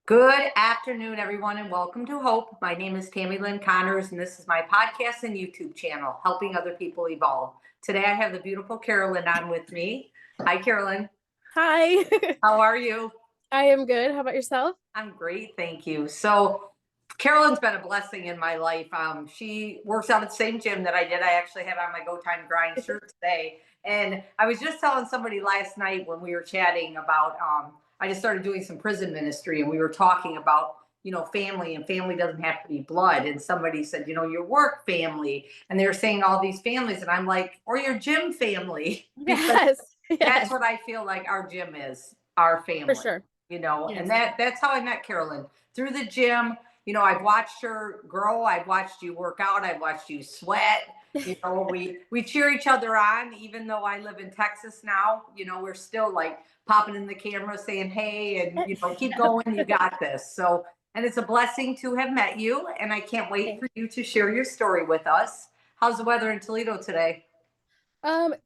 Good afternoon, everyone, and welcome to Hope. My name is Tammy Lynn Connors, and this is my podcast and YouTube channel, Helping Other People Evolve. Today, I have the beautiful Carolyn on with me. Hi, Carolyn. Hi. How are you? I am good. How about yourself? I'm great, thank you. So, Carolyn's been a blessing in my life. She works out at the same gym that I did. I actually had on my Go Time Grind shirt today. And I was just telling somebody last night when we were chatting about, I just started doing some prison ministry and we were talking about, family, and family doesn't have to be blood. And somebody said, your work family. And they were saying all these families. And I'm like, or your gym family. Because Yes. that's Yes, what I feel like our gym is, our for family. sure. And Yes. that's how I met Carolyn, through the gym. I've watched her grow. I've watched you work out. I've watched you sweat. We cheer each other on, even though I live in Texas now. We're still like popping in the camera saying, hey, and keep going, you got this. So, and it's a blessing to have met you, and I can't wait for you to share your story with us. How's the weather in Toledo today?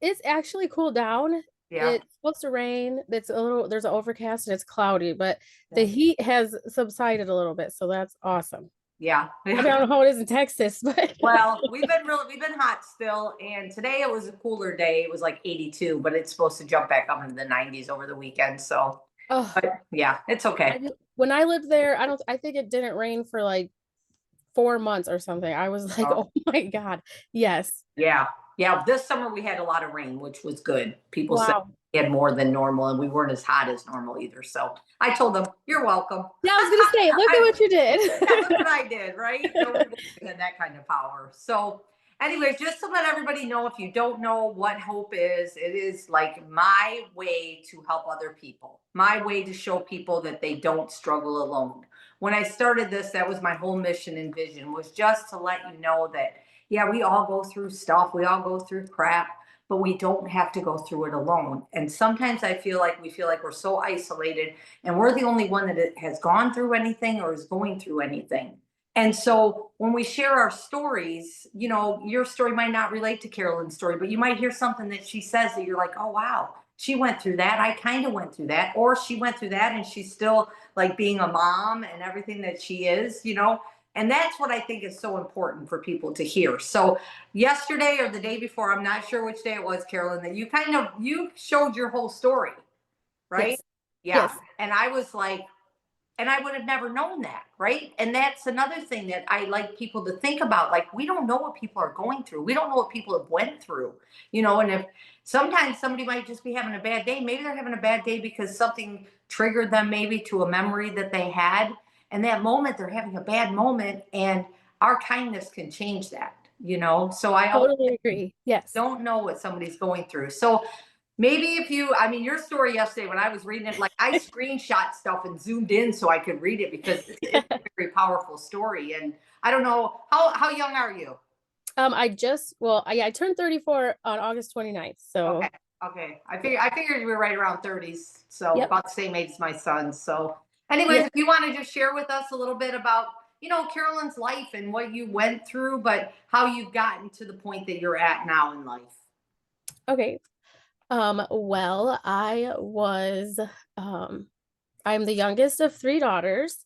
It's actually cooled down. Yeah. It's supposed to rain. There's an overcast and it's cloudy, but the Yeah. heat has subsided a little bit, so that's awesome. Yeah. I mean, I don't know how it is in Texas, but Well, we've been hot still, and today it was a cooler day. It was like 82, but it's supposed to jump back up into the 90s over the weekend. So, oh, but yeah, it's okay. when I lived there, I think it didn't rain for like 4 months or something. I was like, Oh, oh my God. Yes. yeah, yeah. This summer we had a lot of rain, which was good. People said Wow. we had more than normal, and we weren't as hot as normal either. So I told them, "You're welcome." Yeah, I was gonna say, look at I, what you Yeah, look what did. I did, right? Nobody had that kind of power. So, anyways, just to let everybody know, if you don't know what hope is, it is like my way to help other people, my way to show people that they don't struggle alone. When I started this, that was my whole mission and vision, was just to let you know that, yeah, we all go through stuff, we all go through crap, but we don't have to go through it alone. And sometimes I feel like we feel like we're so isolated and we're the only one that has gone through anything or is going through anything. And so when we share our stories, your story might not relate to Carolyn's story, but you might hear something that she says that you're like, oh, wow, she went through that. I kind of went through that. Or she went through that and she's still like being a mom and everything that she is. And that's what I think is so important for people to hear. So yesterday or the day before, I'm not sure which day it was, Carolyn, that you showed your whole story, right? Yes. Yeah. Yes. And I was like, and I would have never known that, right? And that's another thing that I like people to think about. Like, we don't know what people are going through. We don't know what people have went through. And if sometimes somebody might just be having a bad day, maybe they're having a bad day because something triggered them maybe to a memory that they had. And that moment they're having a bad moment, and our kindness can change that. So I always Totally agree. Yes. don't know what somebody's going through. So maybe I mean, your story yesterday when I was reading it, like I screenshot stuff and zoomed in so I could read it because it's a very powerful story. And I don't know, how young are you? I turned 34 on August 29th. Okay. So, Okay. I figured you were right around 30s. So yep. about the same age as my son. So anyways, Yep. if you want to just share with us a little bit about, Carolyn's life and what you went through, but how you've gotten to the point that you're at now in life. Okay. Well, I'm the youngest of three daughters,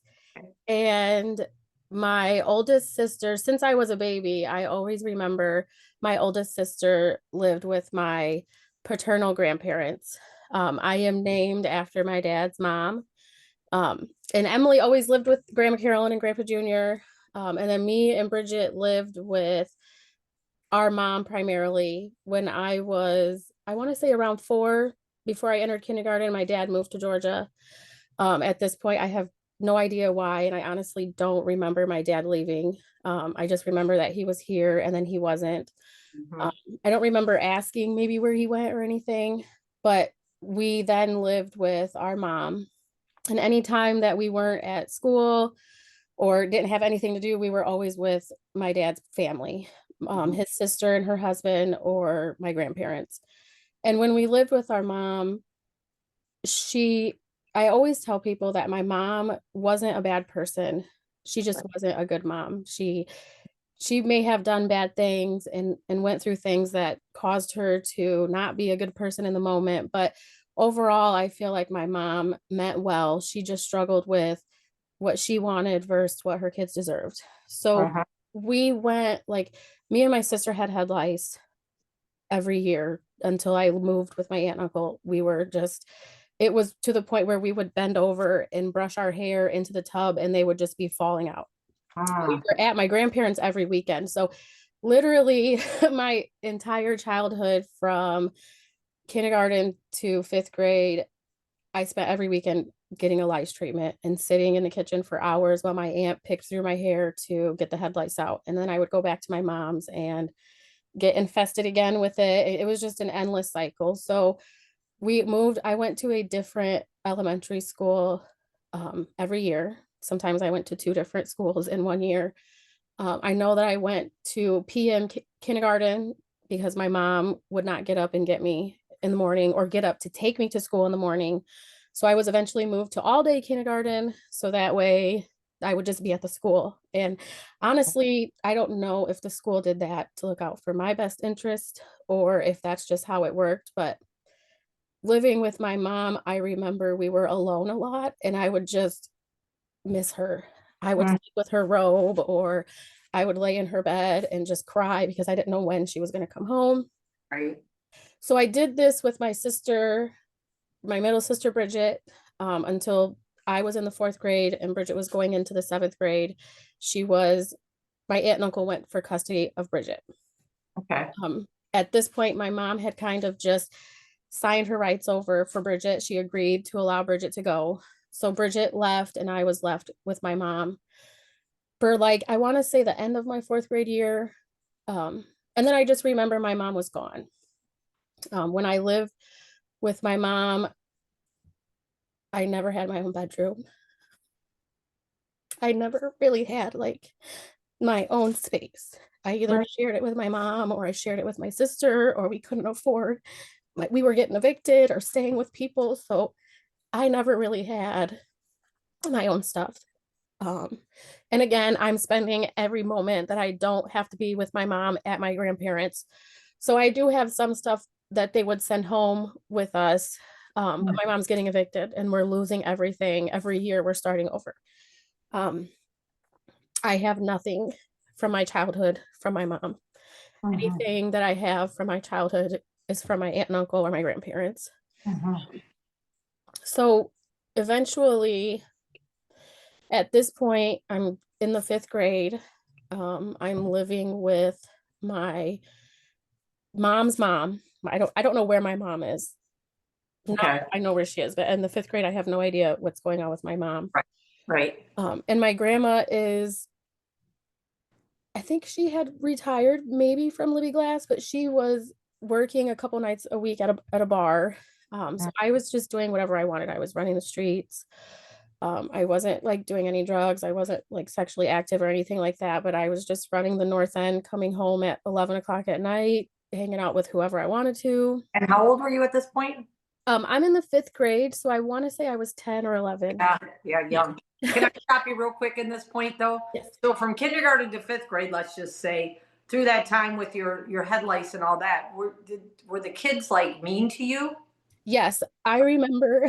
and my oldest sister, since I was a baby, I always remember my oldest sister lived with my paternal grandparents. I am named after my dad's mom. And Emily always lived with Grandma Carolyn and Grandpa Junior. And then me and Bridget lived with our mom primarily when I want to say around 4, before I entered kindergarten. My dad moved to Georgia. At this point, I have no idea why, and I honestly don't remember my dad leaving. I just remember that he was here and then he wasn't. Mhm. Um, I don't remember asking maybe where he went or anything, but we then lived with our mom. And anytime that we weren't at school or didn't have anything to do, we were always with my dad's family, Mhm. his sister and her husband, or my grandparents. And when we lived with our mom, she, I always tell people that my mom wasn't a bad person. She just wasn't a good mom. She may have done bad things and went through things that caused her to not be a good person in the moment, but overall I feel like my mom meant well. She just struggled with what she wanted versus what her kids deserved. So Uh-huh. we went, like, me and my sister had head lice every year until I moved with my aunt and uncle. We were just, it was to the point where we would bend over and brush our hair into the tub and they would just be falling out. We Mm. were at my grandparents every weekend. So literally my entire childhood from kindergarten to fifth grade, I spent every weekend getting a lice treatment and sitting in the kitchen for hours while my aunt picked through my hair to get the head lice out. And then I would go back to my mom's and get infested again with it. It was just an endless cycle. So we moved, I went to a different elementary school every year. Sometimes I went to two different schools in one year. I know that I went to PM kindergarten because my mom would not get up and get me in the morning or get up to take me to school in the morning. So I was eventually moved to all day kindergarten. So that way I would just be at the school. And honestly, I don't know if the school did that to look out for my best interest or if that's just how it worked. But living with my mom, I remember we were alone a lot and I would just miss her. I would Mm. sleep with her robe or I would lay in her bed and just cry because I didn't know when she was going to come home. Right. So I did this with my sister, my middle sister Bridget, until I was in the fourth grade and Bridget was going into the seventh grade. She was, my aunt and uncle went for custody of Bridget. Okay. At this point, my mom had kind of just signed her rights over for Bridget. She agreed to allow Bridget to go. So Bridget left and I was left with my mom for, like, I want to say the end of my fourth grade year. And then I just remember my mom was gone. When I lived with my mom, I never had my own bedroom. I never really had like my own space. I either Right. shared it with my mom or I shared it with my sister, or we couldn't afford, like, we were getting evicted or staying with people. So I never really had my own stuff. Um, and again, I'm spending every moment that I don't have to be with my mom at my grandparents. So I do have some stuff that they would send home with us. But Mm. my mom's getting evicted and we're losing everything. Every year we're starting over. Um, I have nothing from my childhood from my mom. Mhm. Anything that I have from my childhood is from my aunt and uncle or my grandparents. Mhm. So eventually, at this point, I'm in the fifth grade. I'm living with my mom's mom. I don't know where my mom is. Now Okay. I know where she is, but in the fifth grade, I have no idea what's going on with my mom. Right. Right. And my grandma is, I think she had retired maybe from Libby Glass, but she was working a couple nights a week at a bar. So I was just doing whatever I wanted. I was running the streets. I wasn't like doing any drugs. I wasn't like sexually active or anything like that, but I was just running the North End, coming home at 11 o'clock at night, hanging out with whoever I wanted to. And how old were you at this point? I'm in the fifth grade, so I want to say I was 10 or 11. Yeah, yeah, Yeah. young. Can I stop you real quick in this point though? Yes. So from kindergarten to fifth grade, let's just say, through that time with your head lice and all that, were the kids like mean to you? Yes, I remember.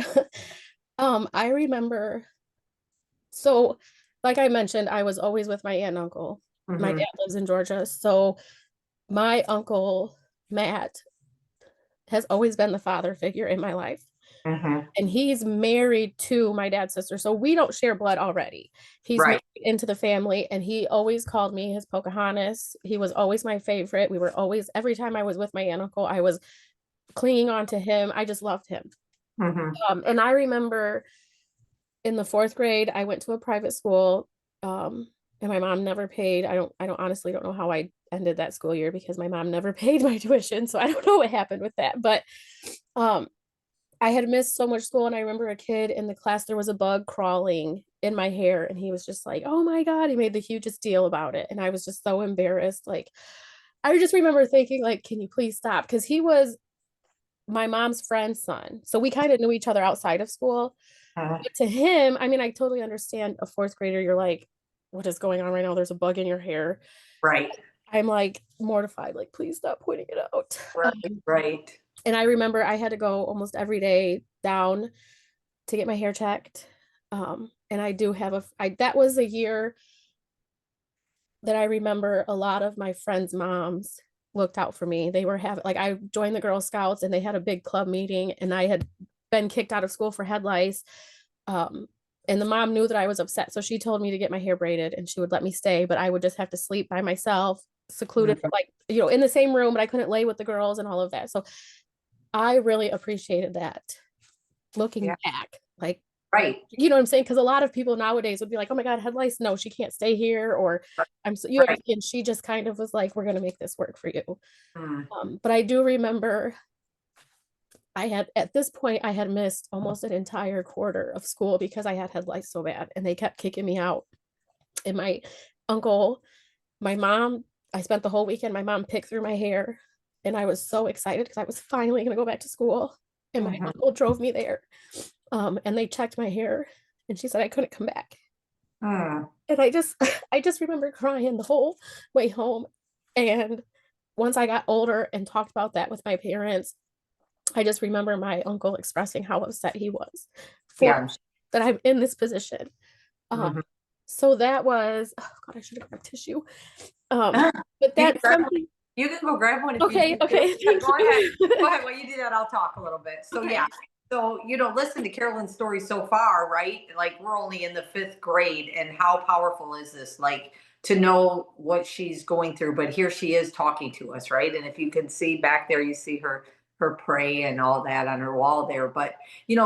I remember. So, like I mentioned, I was always with my aunt and uncle. My Mm-hmm. dad lives in Georgia, so my uncle Matt has always been the father figure in my life. Mm-hmm. And he's married to my dad's sister. So we don't share blood already. He's Right. married into the family and he always called me his Pocahontas. He was always my favorite. We were always, every time I was with my aunt and uncle, I was clinging on to him. I just loved him. Mm-hmm. And I remember in the fourth grade, I went to a private school. And my mom never paid. I don't honestly don't know how I ended that school year because my mom never paid my tuition. So I don't know what happened with that. But um I had missed so much school, and I remember a kid in the class, there was a bug crawling in my hair, and he was just like, "Oh my God," he made the hugest deal about it. And I was just so embarrassed. Like, I just remember thinking, like, can you please stop? Because he was my mom's friend's son. So we kind of knew each other outside of school. But to him, I mean, I totally understand a fourth grader, you're like, what is going on right now? There's a bug in your hair. Right. I'm like mortified, like, please stop pointing it out. Right. Right. And I remember I had to go almost every day down to get my hair checked. And I do have that was a year that I remember a lot of my friends' moms looked out for me. They were having, like, I joined the Girl Scouts and they had a big club meeting, and I had been kicked out of school for head lice. And the mom knew that I was upset. So she told me to get my hair braided and she would let me stay, but I would just have to sleep by myself, secluded, like, in the same room, but I couldn't lay with the girls and all of that. So I really appreciated that looking back. Like, Right. you know what I'm saying? Because a lot of people nowadays would be like, oh my God, head lice, no, she can't stay here. Or I'm so, Right. and she just kind of was like, we're going to make this work for you. Mm. But I do remember at this point, I had missed almost an entire quarter of school because I had head lice so bad, and they kept kicking me out. And my uncle, my mom, I spent the whole weekend, my mom picked through my hair, and I was so excited because I was finally going to go back to school. And my uncle drove me there, and they checked my hair, and she said I couldn't come back. Mm. And I just remember crying the whole way home. And once I got older and talked about that with my parents, I just remember my uncle expressing how upset he was for that I'm in this position. So that was, oh God, I should have grabbed tissue. But that's something. You can go grab one if okay, you okay, yeah, go ahead. Go ahead. While you do that, I'll talk a little bit. So okay. So, listen to Carolyn's story so far, right? Like, we're only in the 5th grade, and how powerful is this? Like, to know what she's going through, but here she is talking to us, right? And if you can see back there, you see her pray and all that on her wall there. But these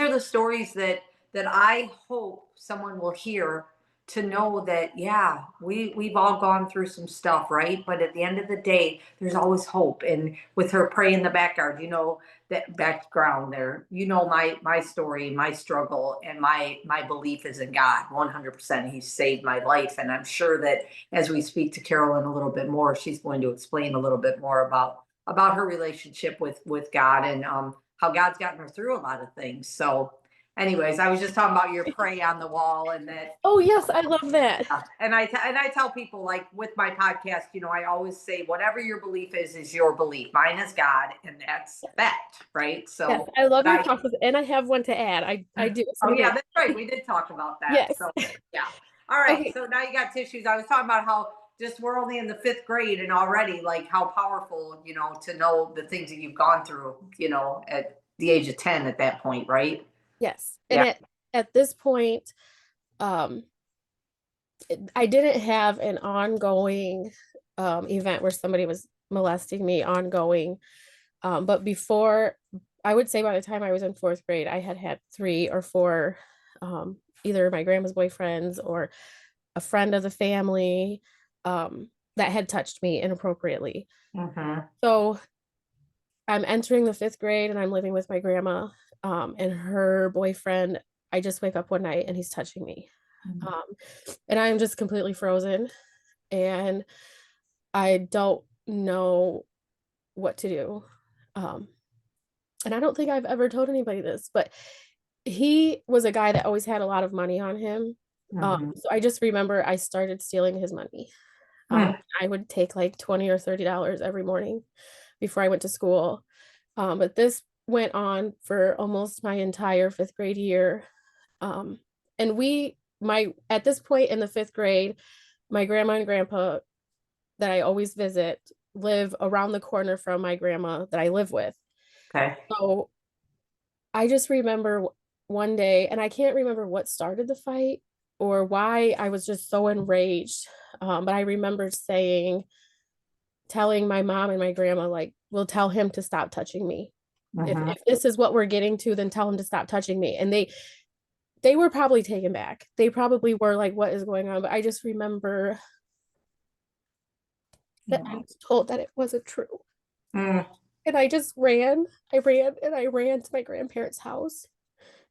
are the stories that I hope someone will hear, to know that, yeah, we've all gone through some stuff, right? But at the end of the day, there's always hope. And with her pray in the backyard, that background there, my story, my struggle, and my belief is in God 100%. He saved my life, and I'm sure that as we speak to Carolyn a little bit more, she's going to explain a little bit more about her relationship with God, and how God's gotten her through a lot of things. So anyways, I was just talking about your pray on the wall, and that. Oh yes, I love that. And I tell people, like, with my podcast, I always say, whatever your belief is your belief. Mine is God, and that's that, right? So yes, I love your process, and I have one to add. I do. Oh yeah, that's right. We did talk about that. Yes. So yeah. All right. Okay. So now you got tissues. I was talking about how just we're only in the 5th grade, and already, like, how powerful, to know the things that you've gone through, at the age of 10 at that point, right? Yes. And at this point, I didn't have an ongoing event where somebody was molesting me ongoing. But before, I would say by the time I was in 4th grade, I had 3 or 4, either my grandma's boyfriends or a friend of the family, that had touched me inappropriately. So I'm entering the 5th grade, and I'm living with my grandma, and her boyfriend. I just wake up one night and he's touching me. And I'm just completely frozen, and I don't know what to do. And I don't think I've ever told anybody this, but he was a guy that always had a lot of money on him. So I just remember I started stealing his money. I would take like $20 or $30 every morning before I went to school. But this went on for almost my entire 5th grade year. And at this point in the 5th grade, my grandma and grandpa that I always visit live around the corner from my grandma that I live with. Okay. So I just remember one day, and I can't remember what started the fight or why I was just so enraged. But I remember telling my mom and my grandma, like, we'll tell him to stop touching me. If this is what we're getting to, then tell him to stop touching me. And they were probably taken back. They probably were like, what is going on? But I just remember that I was told that it wasn't true. And I just ran. I ran to my grandparents' house,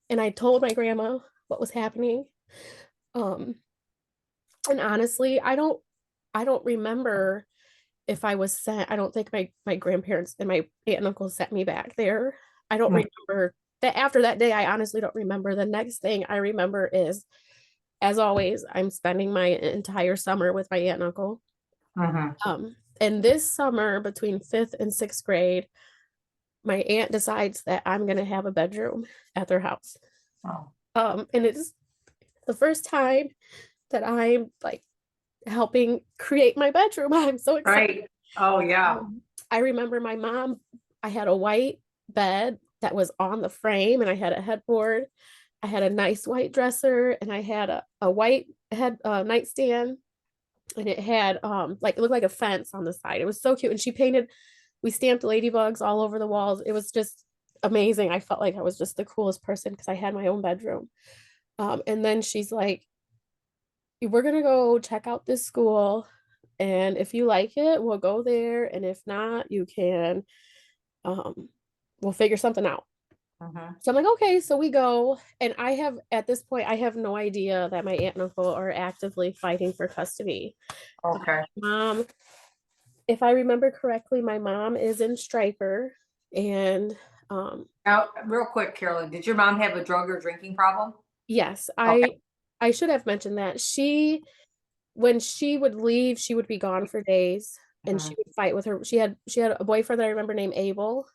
and I told my grandma what was happening. And honestly, I don't remember if I was sent. I don't think my grandparents and my aunt and uncle sent me back there. I don't remember that. After that day, I honestly don't remember. The next thing I remember is, as always, I'm spending my entire summer with my aunt and uncle. And this summer, between 5th and 6th grade, my aunt decides that I'm going to have a bedroom at their house. And it's the first time that I'm like helping create my bedroom. I'm so excited. Right. Oh, yeah. I remember my mom, I had a white bed that was on the frame, and I had a headboard. I had a nice white dresser, and I had a white head nightstand, and it had like it looked like a fence on the side. It was so cute. And we stamped ladybugs all over the walls. It was just amazing. I felt like I was just the coolest person because I had my own bedroom. And then she's like, we're gonna go check out this school, and if you like it, we'll go there, and if not, you can we'll figure something out. So I'm like, okay, so we go, and at this point I have no idea that my aunt and uncle are actively fighting for custody. Okay. Mom, if I remember correctly, my mom is in Striker, and Now, real quick, Carolyn, did your mom have a drug or drinking problem? yes, Okay. I should have mentioned that. When she would leave, she would be gone for days, and she Mhm. would fight with her. She had a boyfriend that I remember named Abel,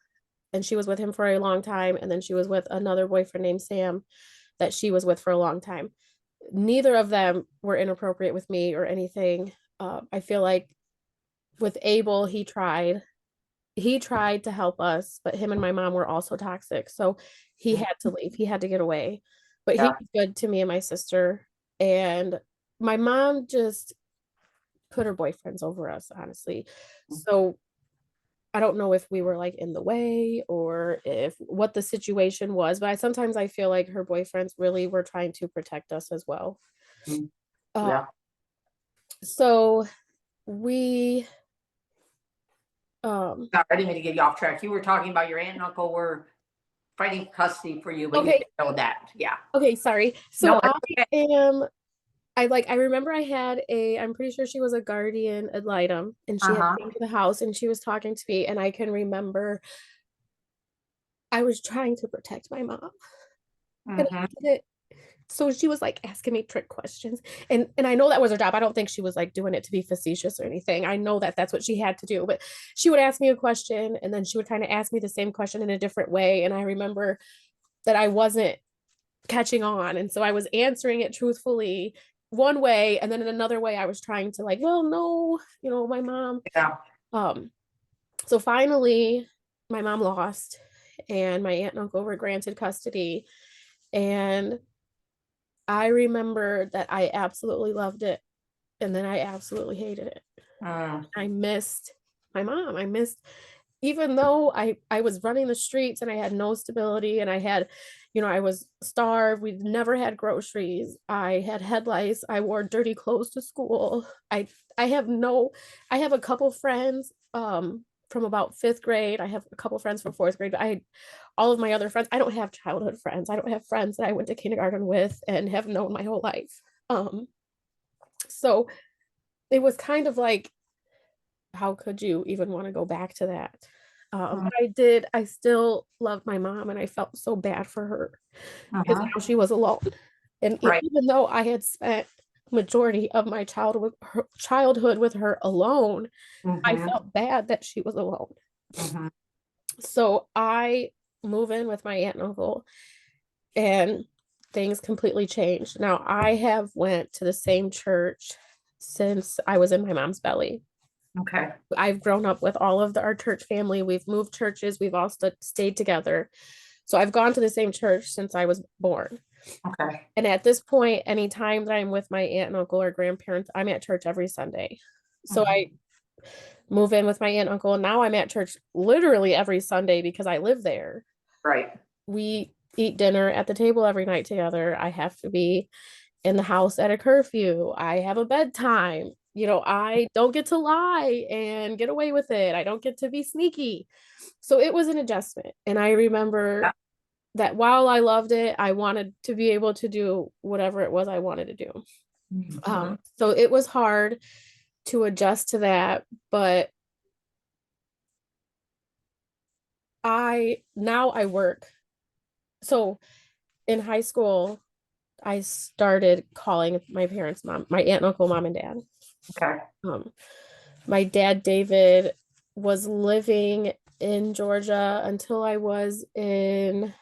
and she was with him for a long time, and then she was with another boyfriend named Sam that she was with for a long time. Neither of them were inappropriate with me or anything. I feel like with Abel, he tried to help us, but him and my mom were also toxic. So he had to leave. He had to get away. But he Yeah. was good to me and my sister. And my mom just put her boyfriends over us, honestly. So I don't know if we were like in the way or if what the situation was, but sometimes I feel like her boyfriends really were trying to protect us as well. Mhm. Uh, Yeah. so we um Not ready me to get you off track. You were talking about your aunt and uncle were fighting custody for you, but you okay, didn't know that. Yeah. okay, sorry. So No, it's okay. I remember I'm pretty sure she was a guardian ad litem, and she had Uh-huh. came to the house and she was talking to me, and I can remember I was trying to protect my mom, and I Hmm. did it. So she was like asking me trick questions, and I know that was her job. I don't think she was like doing it to be facetious or anything. I know that that's what she had to do, but she would ask me a question, and then she would kind of ask me the same question in a different way, and I remember that I wasn't catching on, and so I was answering it truthfully one way, and then in another way I was trying to like, well, no, my mom. Yeah. um so finally my mom lost, and my aunt and uncle were granted custody, and I remember that I absolutely loved it, and then I absolutely hated it. Mm. I missed my mom. I missed, even though I was running the streets and I had no stability, and I was starved. We'd never had groceries. I had head lice. I wore dirty clothes to school. I have no I have a couple friends from about fifth grade. I have a couple friends from fourth grade, but all of my other friends, I don't have childhood friends. I don't have friends that I went to kindergarten with and have known my whole life. So it was kind of like, how could you even want to go back to that? Mm. I still loved my mom, and I felt so bad for her because Uh-huh. now she was alone. And Right. even though I had spent majority of my childhood with her alone, I Hmm. felt bad that she was alone. Hmm. So I move in with my aunt and uncle, and things completely changed. Now I have went to the same church since I was in my mom's belly. Okay. I've grown up with all of our church family. We've moved churches. We've all stayed together. So I've gone to the same church since I was born. Okay. And at this point, anytime that I'm with my aunt and uncle or grandparents, I'm at church every Sunday. So Hmm. I move in with my aunt and uncle, and now I'm at church literally every Sunday because I live there. Right. We eat dinner at the table every night together. I have to be in the house at a curfew. I have a bedtime. I don't get to lie and get away with it. I don't get to be sneaky. So it was an adjustment. And I remember Yeah. that while I loved it, I wanted to be able to do whatever it was I wanted to do. Hmm. So it was hard to adjust to that, but I work. So in high school, I started calling my parents' mom, my aunt and uncle, mom and dad. Okay. Um, my dad, David, was living in Georgia until I was in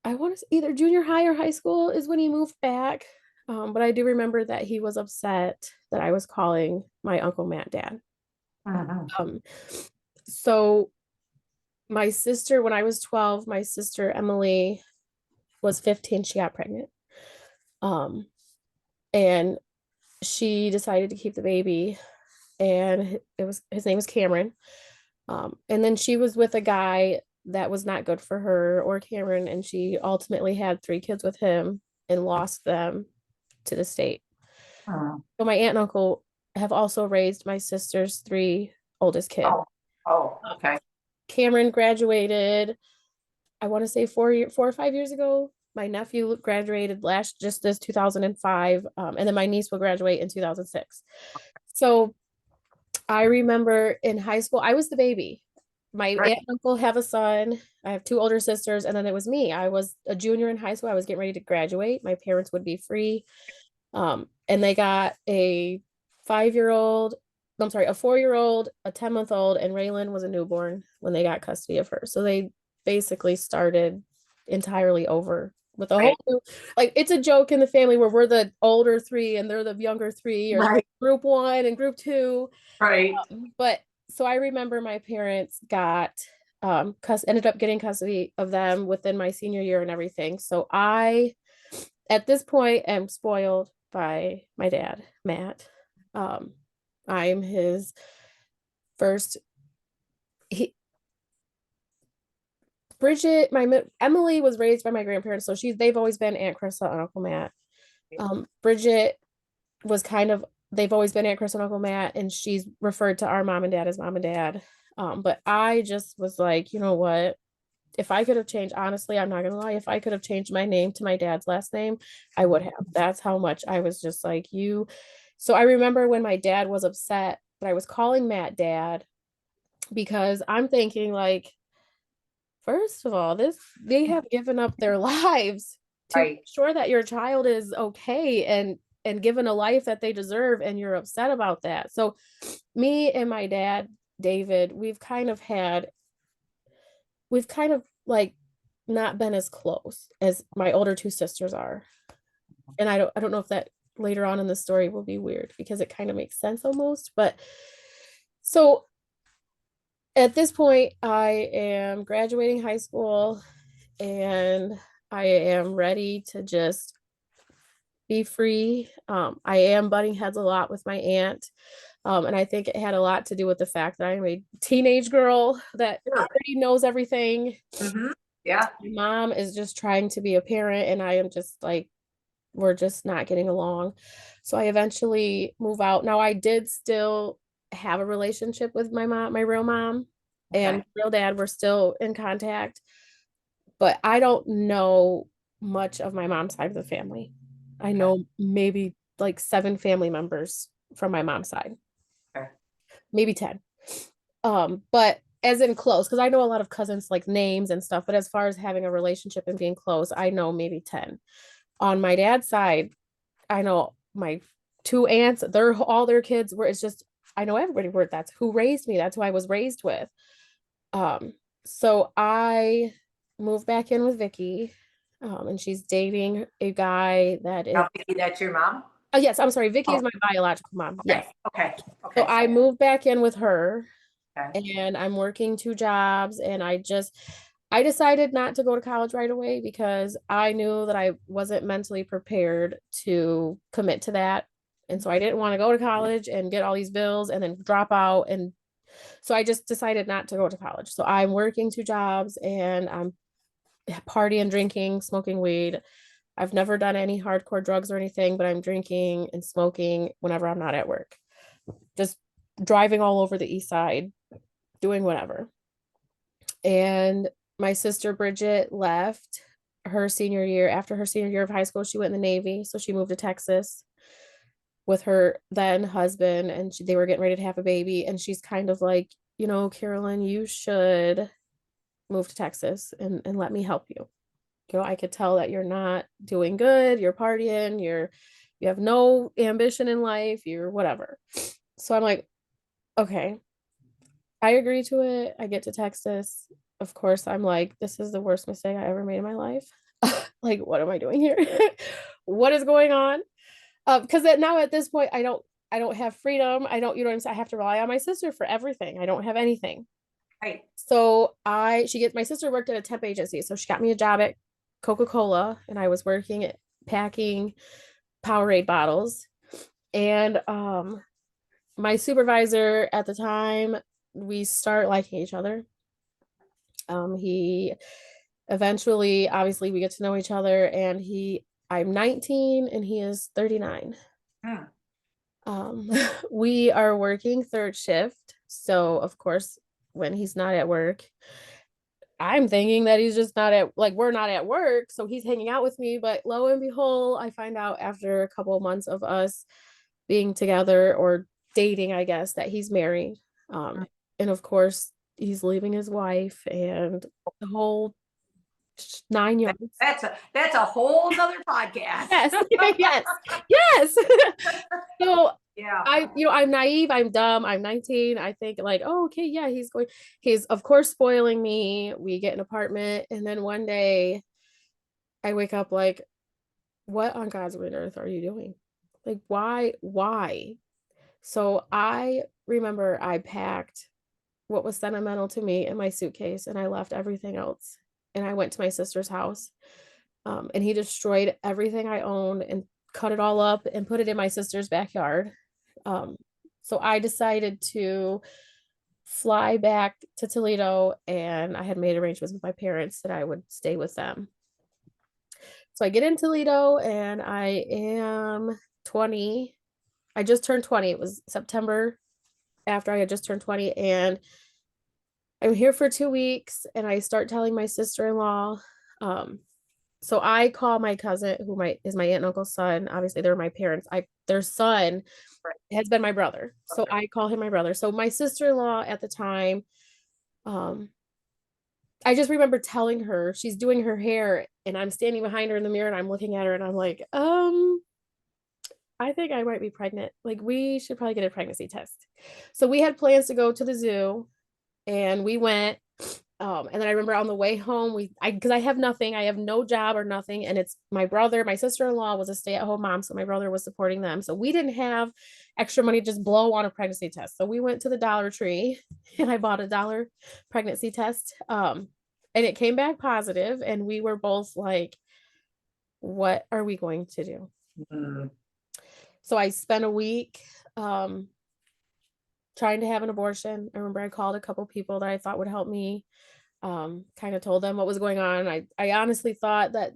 I want to either junior high or high school is when he moved back. But I do remember that he was upset that I was calling my Uncle Matt dad. Mhm. Um, so my sister, when I was 12, my sister Emily was 15, she got pregnant. Um, and she decided to keep the baby, and it was his name was Cameron. And then she was with a guy that was not good for her or Cameron, and she ultimately had 3 kids with him and lost them to the state. Mhm. So my aunt and uncle have also raised my sister's 3 oldest kids. Oh, oh, okay. Cameron graduated, I want to say 4 or 5 years ago. My nephew graduated just this 2005, and then my niece will graduate in 2006. So I remember in high school, I was the baby. My Right. aunt and uncle have a son. I have 2 older sisters, and then it was me. I was a junior in high school. I was getting ready to graduate. My parents would be free. And they got a 5 year old, I'm sorry, a 4 year old, a 10-month old, and Raylan was a newborn when they got custody of her. So they basically started entirely over with a whole Right. new, like it's a joke in the family where we're the older 3 and they're the younger 3, or Right. group 1 and group 2. Right. But so I remember my parents got ended up getting custody of them within my senior year and everything. So I at this point am spoiled by my dad, Matt. Um, I'm his first. He, Bridget, Emily was raised by my grandparents, so they've always been Aunt Krista and Uncle Matt. Bridget was kind of they've always been Aunt Krista and Uncle Matt, and she's referred to our mom and dad as mom and dad. But I just was like, you know what? If I could have changed, honestly, I'm not gonna lie, if I could have changed my name to my dad's last name, I would have. That's how much I was just like, you. So I remember when my dad was upset, but I was calling Matt dad because I'm thinking, like, first of all, they have given up their lives to make Right. sure that your child is okay and given a life that they deserve, and you're upset about that. So me and my dad, David, we've kind of like not been as close as my older 2 sisters are. And I don't know if that later on in the story will be weird because it kind of makes sense almost. But so at this point, I am graduating high school and I am ready to just be free. I am butting heads a lot with my aunt. And I think it had a lot to do with the fact that I'm a teenage girl that Sure. already knows everything. Mhm. Yeah. My mom is just trying to be a parent, and I am just like, we're just not getting along. So I eventually move out. Now I did still have a relationship with my mom, my real mom, and Okay. my real dad. We're still in contact, but I don't know much of my mom's side of the family. I Okay. know maybe like 7 family members from my mom's side, Okay. maybe 10. But as in close, because I know a lot of cousins like names and stuff, but as far as having a relationship and being close, I know maybe 10. On my dad's side, I know my 2 aunts, all their kids were, it's just, I know everybody where that's who raised me. That's who I was raised with. Um, so I moved back in with Vicky, and she's dating a guy that is, Now, Vicky, that's your mom? oh, yes, I'm sorry. Vicky Oh, is my biological mom. okay. Yes. Okay. So Okay. I moved back in with her, Okay. and I'm working 2 jobs, and I decided not to go to college right away because I knew that I wasn't mentally prepared to commit to that. And so I didn't want to go to college and get all these bills and then drop out. And so I just decided not to go to college. So I'm working 2 jobs and I'm partying, drinking, smoking weed. I've never done any hardcore drugs or anything, but I'm drinking and smoking whenever I'm not at work. Just driving all over the east side, doing whatever. And my sister Bridget left her senior year. After her senior year of high school, she went in the Navy. So she moved to Texas with her then husband, and they were getting ready to have a baby. And she's kind of like, Carolyn, you should move to Texas and let me help you. I could tell that you're not doing good, you're partying, you have no ambition in life, you're whatever. So I'm like, okay, I agree to it. I get to Texas. Of course, I'm like, this is the worst mistake I ever made in my life. like, what am I doing here? What is going on? Because now at this point, I don't have freedom. I don't, you know what I'm saying? I have to rely on my sister for everything. I don't have anything. Right. So my sister worked at a temp agency. So she got me a job at Coca-Cola and I was working at packing Powerade bottles. And my supervisor at the time, we start liking each other. He eventually, obviously, we get to know each other, and I'm 19 and he is 39. Hmm. We are working third shift. So, of course, when he's not at work, I'm thinking that he's just not at, like, we're not at work. So he's hanging out with me. But lo and behold, I find out after a couple of months of us being together or dating, I guess, that he's married. And of course, he's leaving his wife and the whole 9 yards. That's a whole nother podcast. Yes, yes, yes. So Yeah. I'm naive, I'm dumb, I'm 19. I think like, oh, okay, yeah, he's of course spoiling me. We get an apartment, and then one day I wake up like, what on God's green earth are you doing? Like, why? So I remember I packed what was sentimental to me in my suitcase and I left everything else. And I went to my sister's house. And he destroyed everything I owned and cut it all up and put it in my sister's backyard. Um, so I decided to fly back to Toledo, and I had made arrangements with my parents that I would stay with them. So I get in Toledo and I am 20. I just turned 20. It was September after I had just turned 20. And I'm here for 2 weeks and I start telling my sister-in-law. So I call my cousin, who is my aunt and uncle's son. Obviously, they're my parents. Their son has been my brother. So I call him my brother. So my sister-in-law at the time, I just remember telling her she's doing her hair and I'm standing behind her in the mirror and I'm looking at her and I'm like, I think I might be pregnant. Like, we should probably get a pregnancy test. So we had plans to go to the zoo and we went. And then I remember on the way home, because I have nothing, I have no job or nothing. And it's my brother, my sister-in-law was a stay-at-home mom. So my brother was supporting them. So we didn't have extra money to just blow on a pregnancy test. So we went to the Dollar Tree and I bought a dollar pregnancy test. And it came back positive, and we were both like, what are we going to do? Mm. So I spent a week trying to have an abortion. I remember I called a couple people that I thought would help me, kind of told them what was going on. I honestly thought that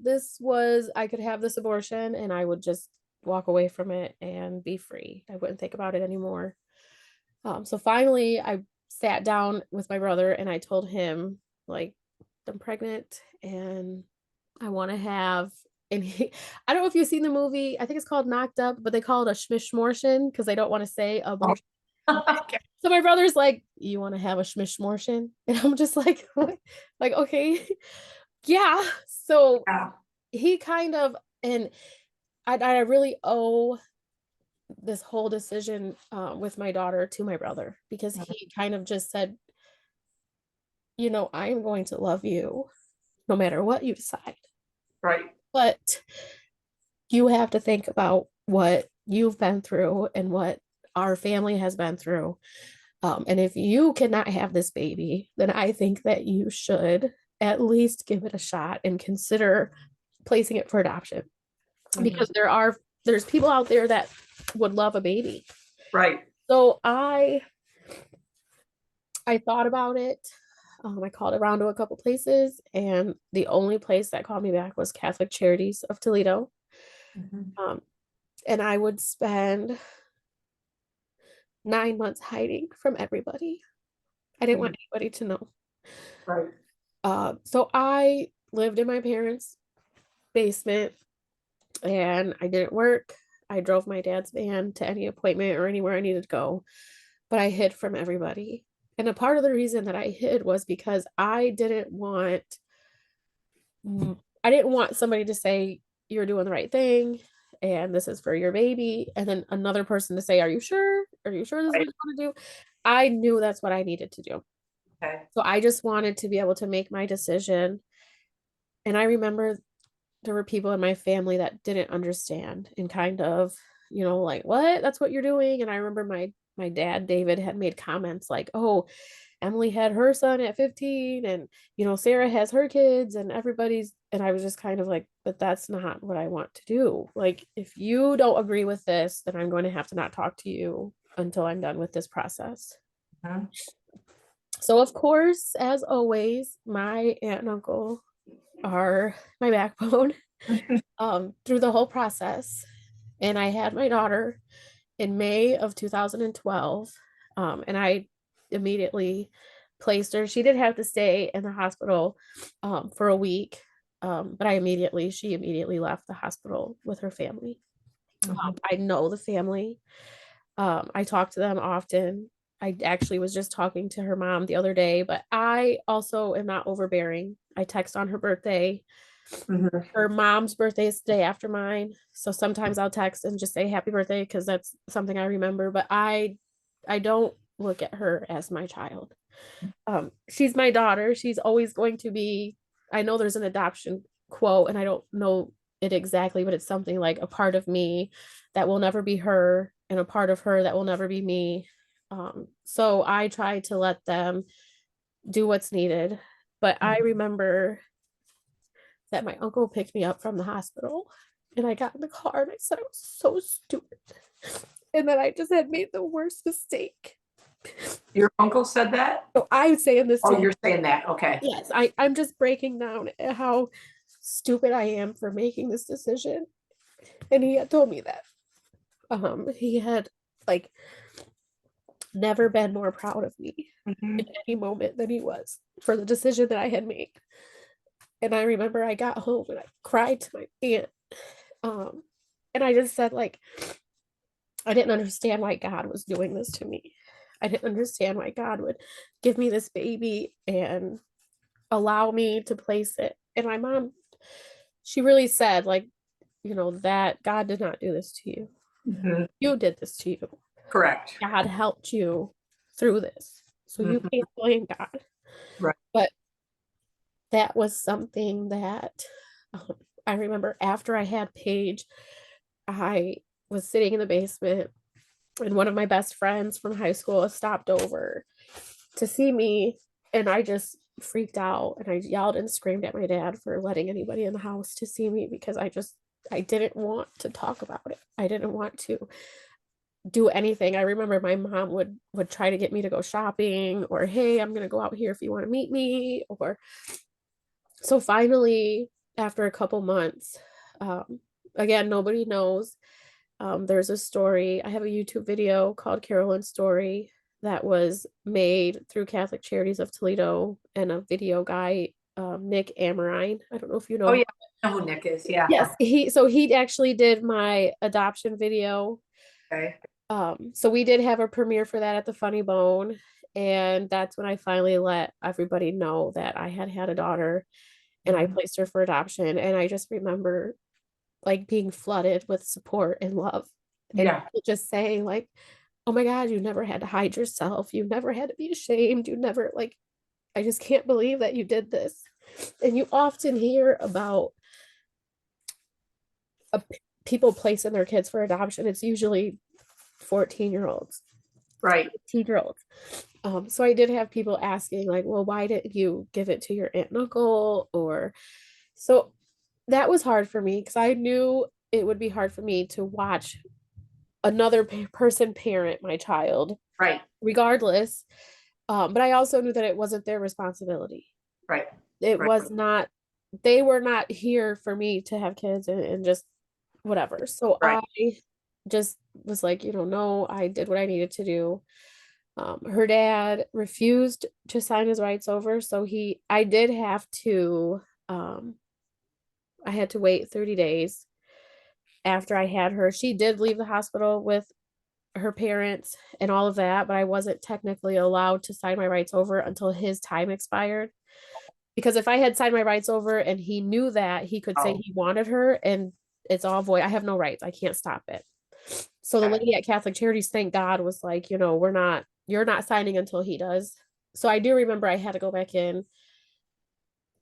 I could have this abortion and I would just walk away from it and be free. I wouldn't think about it anymore. So finally I sat down with my brother and I told him, like, I'm pregnant and I want to have, and I don't know if you've seen the movie. I think it's called Knocked Up, but they call it a schmishmortion because they don't want to say abortion. Okay. So my brother's like, you want to have a schmishmortion? And I'm just like, what? Like, okay, yeah. So Yeah. he kind of, and I really owe this whole decision with my daughter to my brother, because he kind of just said, I'm going to love you no matter what you decide. Right. But you have to think about what you've been through and what our family has been through. And if you cannot have this baby, then I think that you should at least give it a shot and consider placing it for adoption. Because there's people out there that would love a baby. Right. So I thought about it. I called around to a couple places, and the only place that called me back was Catholic Charities of Toledo. And I would spend 9 months hiding from everybody. I didn't want anybody to know. Right. So I lived in my parents' basement and I didn't work. I drove my dad's van to any appointment or anywhere I needed to go, but I hid from everybody. And a part of the reason that I hid was because I didn't want somebody to say, you're doing the right thing and this is for your baby, and then another person to say, are you sure this is what you want to do? I knew that's what I needed to do. Okay. So I just wanted to be able to make my decision. And I remember there were people in my family that didn't understand and kind of, like, what? That's what you're doing. And I remember my dad, David, had made comments like, oh, Emily had her son at 15 and Sarah has her kids and and I was just kind of like, but that's not what I want to do. Like, if you don't agree with this, then I'm going to have to not talk to you until I'm done with this process. Mhm. So of course, as always, my aunt and uncle are my backbone through the whole process. And I had my daughter in May of 2012. And I immediately placed her. She did have to stay in the hospital for a week. But she immediately left the hospital with her family. I know the family. I talk to them often. I actually was just talking to her mom the other day, but I also am not overbearing. I text on her birthday. Mhm. Her mom's birthday is the day after mine. So sometimes I'll text and just say happy birthday because that's something I remember, but I don't look at her as my child. She's my daughter. She's always going to be, I know there's an adoption quote and I don't know it exactly, but it's something like a part of me that will never be her and a part of her that will never be me. So I try to let them do what's needed. But I remember that my uncle picked me up from the hospital and I got in the car and I said I was so stupid and that I just had made the worst mistake. Your uncle said that? So I'm saying this to Oh, him. you're saying that. Okay. Yes, I'm just breaking down how stupid I am for making this decision. And he had told me that. He had like never been more proud of me Mhm. in any moment than he was for the decision that I had made. And I remember I got home and I cried to my aunt. Um, and I just said, like, I didn't understand why God was doing this to me. I didn't understand why God would give me this baby and allow me to place it. And my mom, she really said, like, that God did not do this to you. Mhm. You did this to you. Correct. God helped you through this. So you Mhm. can't blame God. Right. But that was something that I remember after I had Paige, I was sitting in the basement and one of my best friends from high school stopped over to see me and I just freaked out and I yelled and screamed at my dad for letting anybody in the house to see me because I didn't want to talk about it. I didn't want to do anything. I remember my mom would try to get me to go shopping or hey, I'm going to go out here if you want to meet me or so finally after a couple months again nobody knows. There's a story. I have a YouTube video called Carolyn's Story that was made through Catholic Charities of Toledo and a video guy, Nick Amarine. I don't know if you Oh, know. yeah. I know who Nick is. Yeah. Yes, he actually did my adoption video. Okay. So we did have a premiere for that at the Funny Bone, and that's when I finally let everybody know that I had had a daughter and I Mhm. placed her for adoption. And I just remember like being flooded with support and love and Yeah. people just saying like, oh my God, you never had to hide yourself, you never had to be ashamed, you never like, I just can't believe that you did this. And you often hear about uh, people placing their kids for adoption. It's usually 14-year-olds, Right. 18-year-olds. So I did have people asking like, well, why didn't you give it to your aunt and uncle? Or so that was hard for me because I knew it would be hard for me to watch another person parent my child Right. regardless. But I also knew that it wasn't their responsibility. Right. It Right. was not, they were not here for me to have kids and just whatever. So Right. I just was like, no, I did what I needed to do. Her dad refused to sign his rights over. So I did have to, I had to wait 30 days after I had her. She did leave the hospital with her parents and all of that, but I wasn't technically allowed to sign my rights over until his time expired. Because if I had signed my rights over and he knew that, he could say Oh, he wanted her and it's all void. I have no rights. I can't stop it. So the okay. lady at Catholic Charities, thank God, was like, you're not signing until he does. So I do remember I had to go back in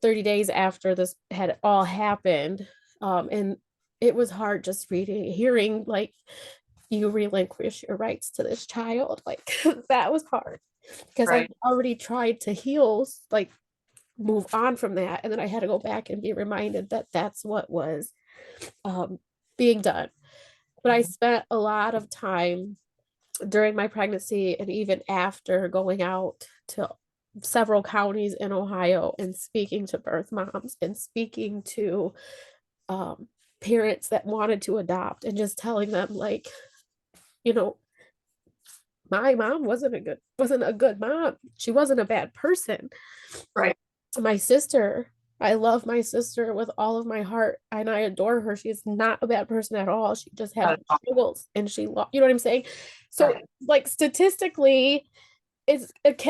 30 days after this had all happened And it was hard just hearing like you relinquish your rights to this child. Like that was hard because I Right. already tried to heal, like move on from that. And then I had to go back and be reminded that that's what was um, being done. But I spent a lot of time during my pregnancy and even after going out to several counties in Ohio and speaking to birth moms and speaking to um, parents that wanted to adopt and just telling them like, you know, my mom wasn't a good mom. She wasn't a bad person. Right. My sister, I love my sister with all of my heart and I adore her. She's not a bad person at all. She just had struggles and you know what I'm saying? So Right. like statistically,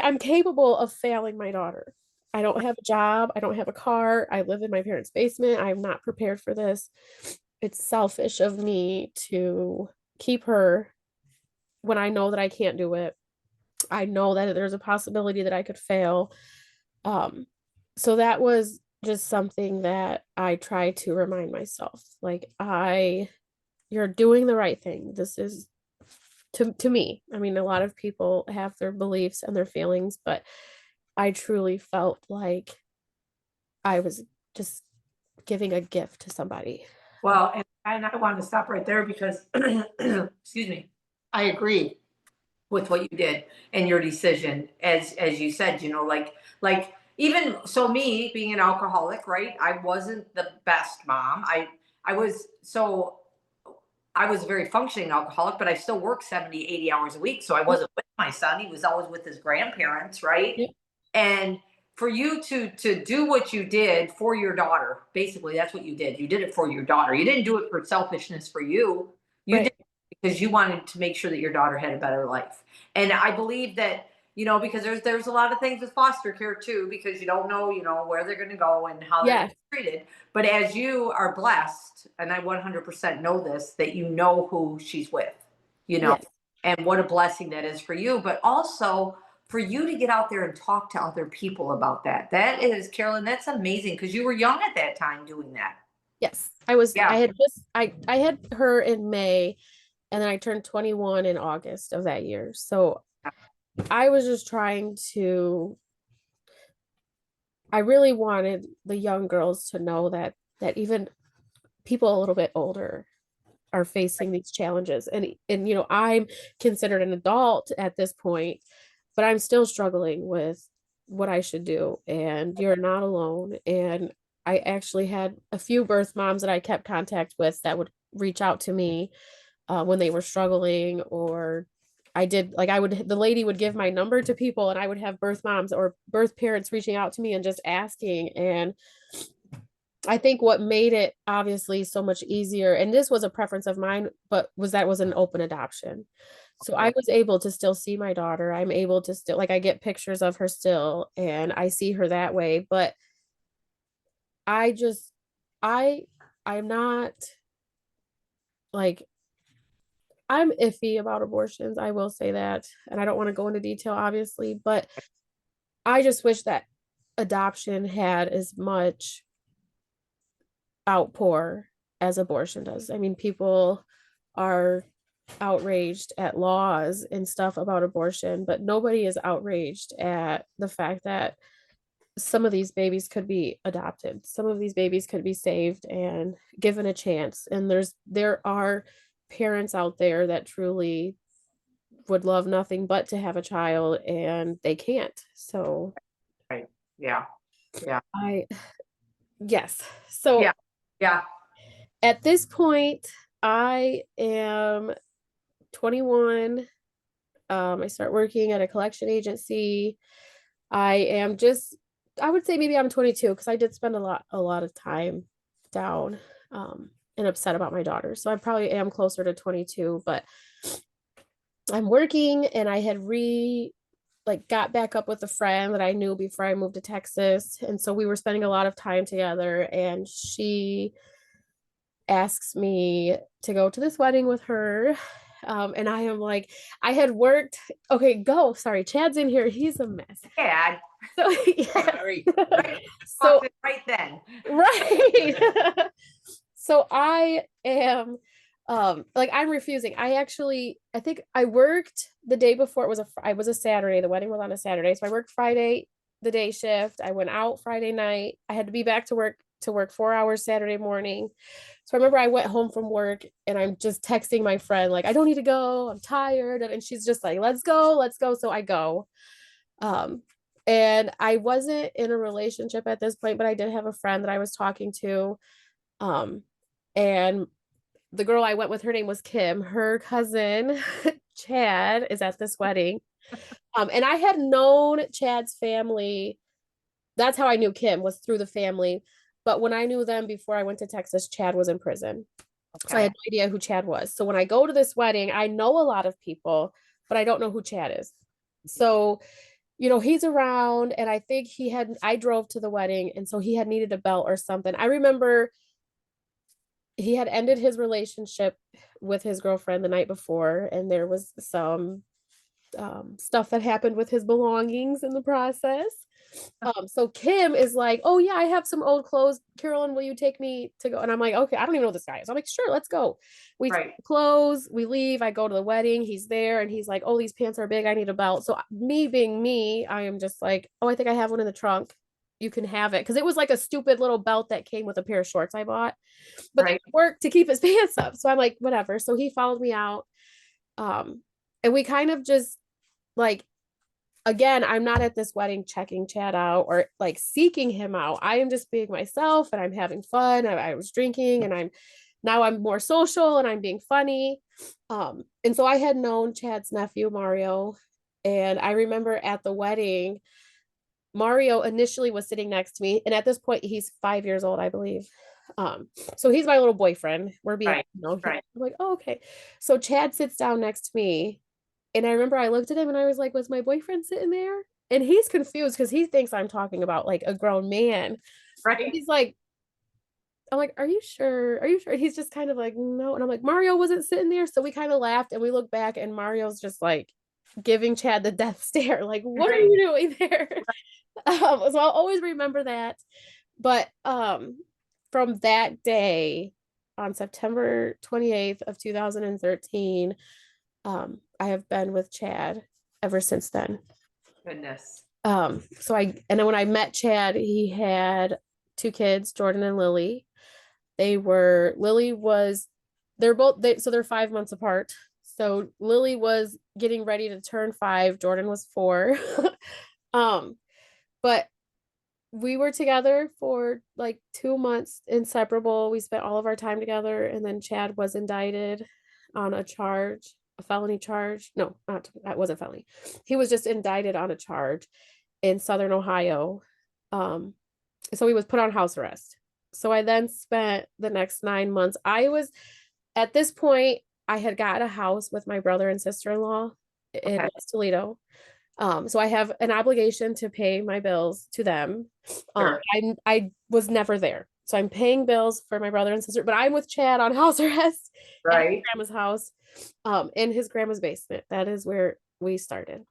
I'm capable of failing my daughter. I don't have a job. I don't have a car. I live in my parents' basement. I'm not prepared for this. It's selfish of me to keep her when I know that I can't do it. I know that there's a possibility that I could fail. Um, so that was just something that I try to remind myself. Like you're doing the right thing. This is to me. I mean, a lot of people have their beliefs and their feelings, but I truly felt like I was just giving a gift to somebody. Well, and I want to stop right there because, excuse me, I agree with what you did and your decision. As you said, you know, like even so, me being an alcoholic, right? I wasn't the best mom. I was so I was a very functioning alcoholic, but I still worked 70, 80 hours a week. So I Yep. wasn't with my son. He was always with his grandparents, right? Yep. And for you to do what you did for your daughter, basically that's what you did. You did it for your daughter. You didn't do it for selfishness for you. You did Right. it because you wanted to make sure that your daughter had a better life. And I believe that, you know, because there's a lot of things with foster care too, because you don't know, you know, where they're going to go and how they're going Yes. to be treated. But as you are blessed, and I 100% know this, that you know who she's with, you know, Yes. and what a blessing that is for you. But also for you to get out there and talk to other people about that. That is, Carolyn, that's amazing because you were young at that time doing that. Yes. I Yeah. had just I had her in May and then I turned 21 in August of that year. So I was just trying to I really wanted the young girls to know that even people a little bit older are facing these challenges and you know I'm considered an adult at this point but I'm still struggling with what I should do and you're not alone and I actually had a few birth moms that I kept contact with that would reach out to me when they were struggling or I did like I would the lady would give my number to people and I would have birth moms or birth parents reaching out to me and just asking and I think what made it obviously so much easier, and this was a preference of mine, but was an open adoption. So I Yeah. was able to still see my daughter. I'm able to still like I get pictures of her still and I see her that way, but I just I I'm not like I'm iffy about abortions. I will say that. And I don't want to go into detail obviously, but I just wish that adoption had as much outpour as abortion does. I mean, people are outraged at laws and stuff about abortion, but nobody is outraged at the fact that some of these babies could be adopted. Some of these babies could be saved and given a chance. And there are parents out there that truly would love nothing but to have a child and they can't. So Right. Yeah. Yeah. I yes. So Yeah. Yeah. at this point, I am 21. I start working at a collection agency. I am just, I would say maybe I'm 22 because I did spend a lot of time down and upset about my daughter. So I probably am closer to 22, but I'm working and I had like got back up with a friend that I knew before I moved to Texas. And so we were spending a lot of time together and she asks me to go to this wedding with her. And I am like, I had worked. Okay, go. Sorry, Chad's in here. He's a mess. Dad. So yeah. Right. So Right then. right. So I am like I'm refusing. I think I worked the day before. I was a Saturday. The wedding was on a Saturday. So I worked Friday the day shift. I went out Friday night. I had to be back to work 4 hours Saturday morning. So I remember I went home from work and I'm just texting my friend like I don't need to go. I'm tired, and she's just like let's go, let's go. So I go. Um and I wasn't in a relationship at this point, but I did have a friend that I was talking to. um and the girl I went with, her name was Kim. Her cousin Chad is at this wedding. And I had known Chad's family. That's how I knew Kim, was through the family. But when I knew them before I went to Texas, Chad was in prison. So I Okay. had no idea who Chad was. So when I go to this wedding, I know a lot of people, but I don't know who Chad is. So, he's around, and I drove to the wedding, and so he had needed a belt or something. I remember he had ended his relationship with his girlfriend the night before, and there was some stuff that happened with his belongings in the process. So Kim is like, "Oh yeah, I have some old clothes. Carolyn, will you take me to go?" And I'm like, "Okay, I don't even know this guy." So I'm like, "Sure, let's go." We take Right. clothes, we leave. I go to the wedding. He's there, and he's like, "Oh, these pants are big. I need a belt." So me being me, I am just like, "Oh, I think I have one in the trunk. You can have it," because it was like a stupid little belt that came with a pair of shorts I bought, but they Right. worked to keep his pants up. So I'm like, whatever. So he followed me out, um, and we kind of just like, again, I'm not at this wedding checking Chad out or like seeking him out. I am just being myself and I'm having fun. I was drinking, and I'm more social and I'm being funny. And so I had known Chad's nephew, Mario. And I remember at the wedding, Mario initially was sitting next to me. And at this point, he's 5 years old, I believe. Um, so he's my little boyfriend. We're being, Right. Right. I'm like, oh, okay. So Chad sits down next to me, and I remember I looked at him and I was like, was my boyfriend sitting there? And he's confused because he thinks I'm talking about like a grown man. Right. He's like, I'm like, are you sure? Are you sure? He's just kind of like, no. And I'm like, Mario wasn't sitting there. So we kind of laughed and we look back, and Mario's just like giving Chad the death stare, like, what are Right. you doing there? So I'll always remember that. But from that day, on September 28th of 2013, I have been with Chad ever since then. Goodness. And then when I met Chad, he had two kids, Jordan and Lily. Lily was, so they're 5 months apart. So Lily was getting ready to turn 5, Jordan was 4. um, but we were together for like 2 months, inseparable. We spent all of our time together, and then Chad was indicted on a felony charge. No, not that wasn't felony. He was just indicted on a charge in Southern Ohio. Um, so he was put on house arrest. So I then spent the next 9 months. I was at this point, I had got a house with my brother and sister-in-law in Okay. West Toledo. So I have an obligation to pay my bills to them. Sure. I was never there. So I'm paying bills for my brother and sister, but I'm with Chad on house arrest at his Right. grandma's house, in his grandma's basement. That is where we started.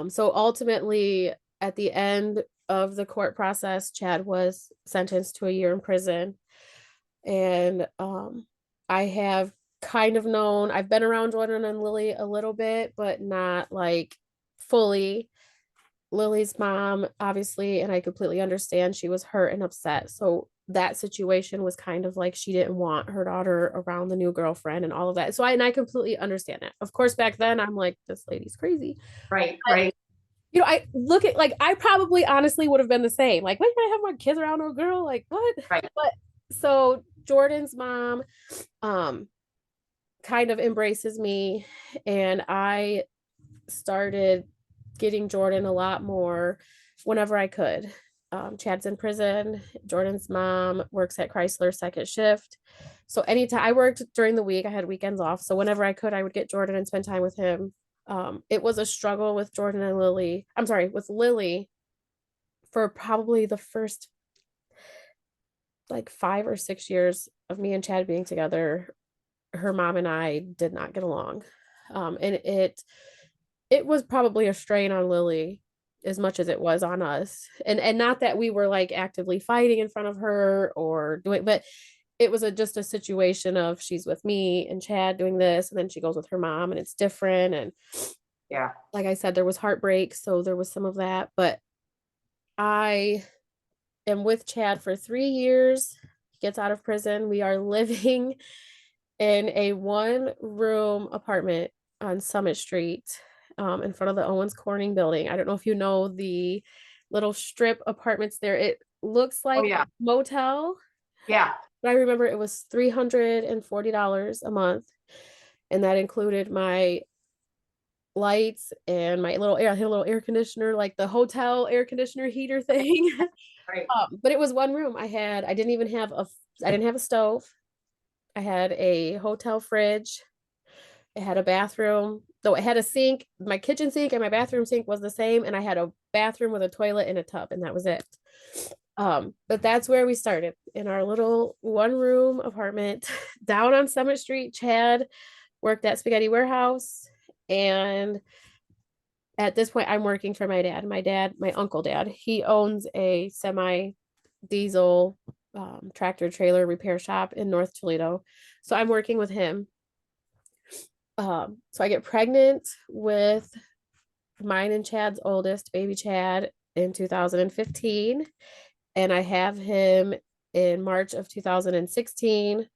So ultimately, at the end of the court process, Chad was sentenced to a year in prison. And I have I've been around Jordan and Lily a little bit, but not like fully. Lily's mom, obviously, and I completely understand, she was hurt and upset. So that situation was kind of like she didn't want her daughter around the new girlfriend and all of that. And I completely understand that. Of course, back then I'm like, this lady's crazy. Right. But Right. I look at, like, I probably honestly would have been the same. Like, why can I have my kids around a girl? Like, what? Right. But so Jordan's mom kind of embraces me, and I started getting Jordan a lot more whenever I could. Chad's in prison. Jordan's mom works at Chrysler second shift. So anytime I worked during the week, I had weekends off. So whenever I could, I would get Jordan and spend time with him. It was a struggle with Jordan and Lily. I'm sorry, with Lily for probably the first like 5 or 6 years of me and Chad being together. Her mom and I did not get along. And it was probably a strain on Lily as much as it was on us. And not that we were like actively fighting in front of her or doing, but it was just a situation of she's with me and Chad doing this, and then she goes with her mom, and it's different. And Yeah. like I said, there was heartbreak, so there was some of that. But I am with Chad for 3 years. He gets out of prison. We are living in a 1-room apartment on Summit Street, in front of the Owens Corning building. I don't know if you know the little strip apartments there. It looks Oh like a yeah. motel, Yeah. but I remember it was $340 a month. And that included my lights and my little air, I had a little air conditioner, like the hotel air conditioner heater thing. Right. But it was 1 room. I didn't even have I didn't have a stove. I had a hotel fridge. It had a bathroom, though it had a sink. My kitchen sink and my bathroom sink was the same, and I had a bathroom with a toilet and a tub, and that was it. But that's where we started, in our little 1-room apartment down on Summit Street. Chad worked at Spaghetti Warehouse, and at this point, I'm working for my dad. My uncle dad, he owns a semi diesel tractor trailer repair shop in North Toledo. So I'm working with him. So I get pregnant with mine and Chad's oldest, baby Chad, in 2015. And I have him in March of 2016.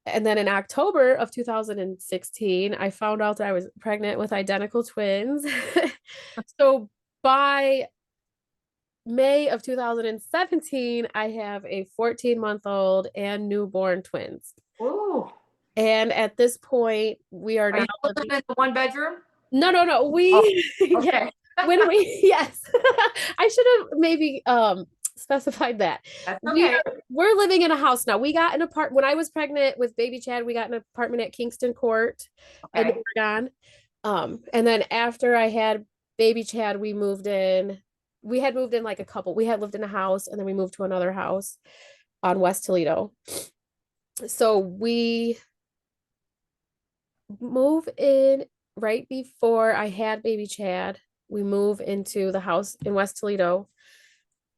And then in October of 2016, I found out that I was pregnant with identical twins. So by May of 2017, I have a 14-month-old and newborn twins. Ooh. And at this point, we are Are now you living in the 1 bedroom? no. Oh, Yeah, okay. yes. I should have maybe specified that. That's okay. We're living in a house now. We got an apartment when I was pregnant with baby Chad. We got an apartment at Kingston Court in Okay. Oregon. And then after I had baby Chad, we moved in. We had moved in like a couple. We had lived in a house, and then we moved to another house on West Toledo. So we move in right before I had baby Chad. We move into the house in West Toledo,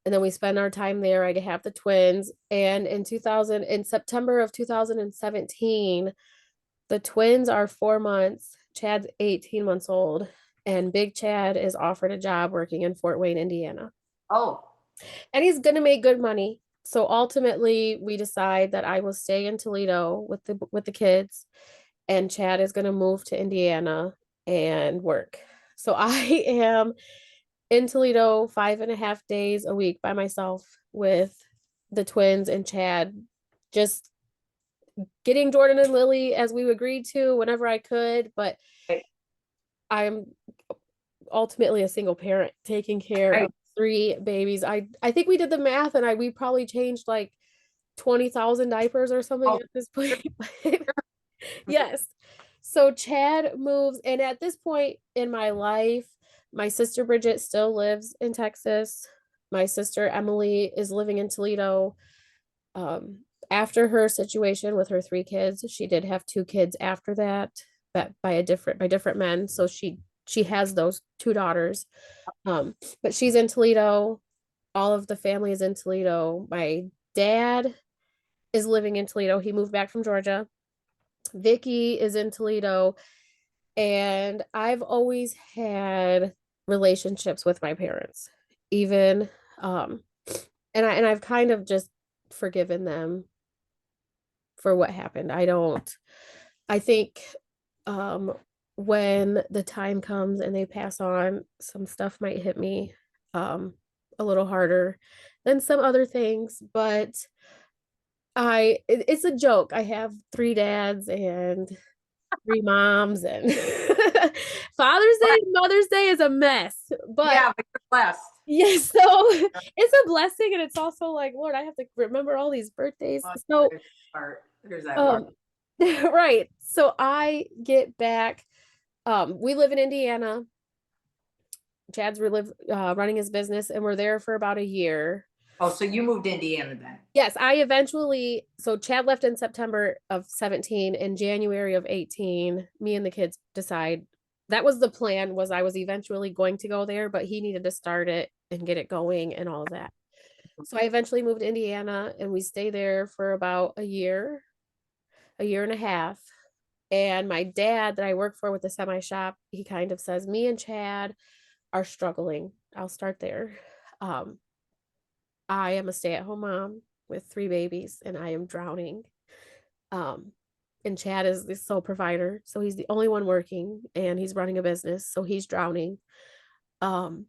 and then we spend our time there. I have the twins, and in September of 2017, the twins are 4 months. Chad's 18 months old, and big Chad is offered a job working in Fort Wayne, Indiana, Oh, and he's gonna make good money. So ultimately, we decide that I will stay in Toledo with the kids, and Chad is going to move to Indiana and work. So I am in Toledo 5.5 days a week by myself with the twins and Chad, just getting Jordan and Lily as we agreed to whenever I could. But right. I'm ultimately a single parent taking care Right. of 3 babies. I think we did the math, and we probably changed like 20,000 diapers or something Oh, at this point. Yes. So Chad moves, and at this point in my life, my sister Bridget still lives in Texas. My sister Emily is living in Toledo. After her situation with her 3 kids, she did have 2 kids after that, but by different men. So she has those 2 daughters. But she's in Toledo. All of the family is in Toledo. My dad is living in Toledo. He moved back from Georgia. Vicky is in Toledo, and I've always had relationships with my parents, even I've kind of just forgiven them for what happened. I think um when the time comes and they pass on, some stuff might hit me a little harder than some other things, but it's a joke. I have 3 dads and 3 moms, and Father's Day, Mother's Day is a mess. But Yeah, but you're blessed. yes, so it's a blessing, and it's also like, Lord, I have to remember all these birthdays. Oh, So there's that part. right. So I get back. We live in Indiana. Chad's running his business, and we're there for about a year. Oh, so you moved to Indiana then? Yes, so Chad left in September of 17. In January of 18, me and the kids decide that was the plan, was I was eventually going to go there, but he needed to start it and get it going and all of that. So I eventually moved to Indiana and we stayed there for about a year and a half. And my dad that I work for with the semi shop, he kind of says, me and Chad are struggling. I'll start there. Um, I am a stay-at-home mom with 3 babies and I am drowning. Um, and Chad is the sole provider. So he's the only one working and he's running a business. So he's drowning. Um,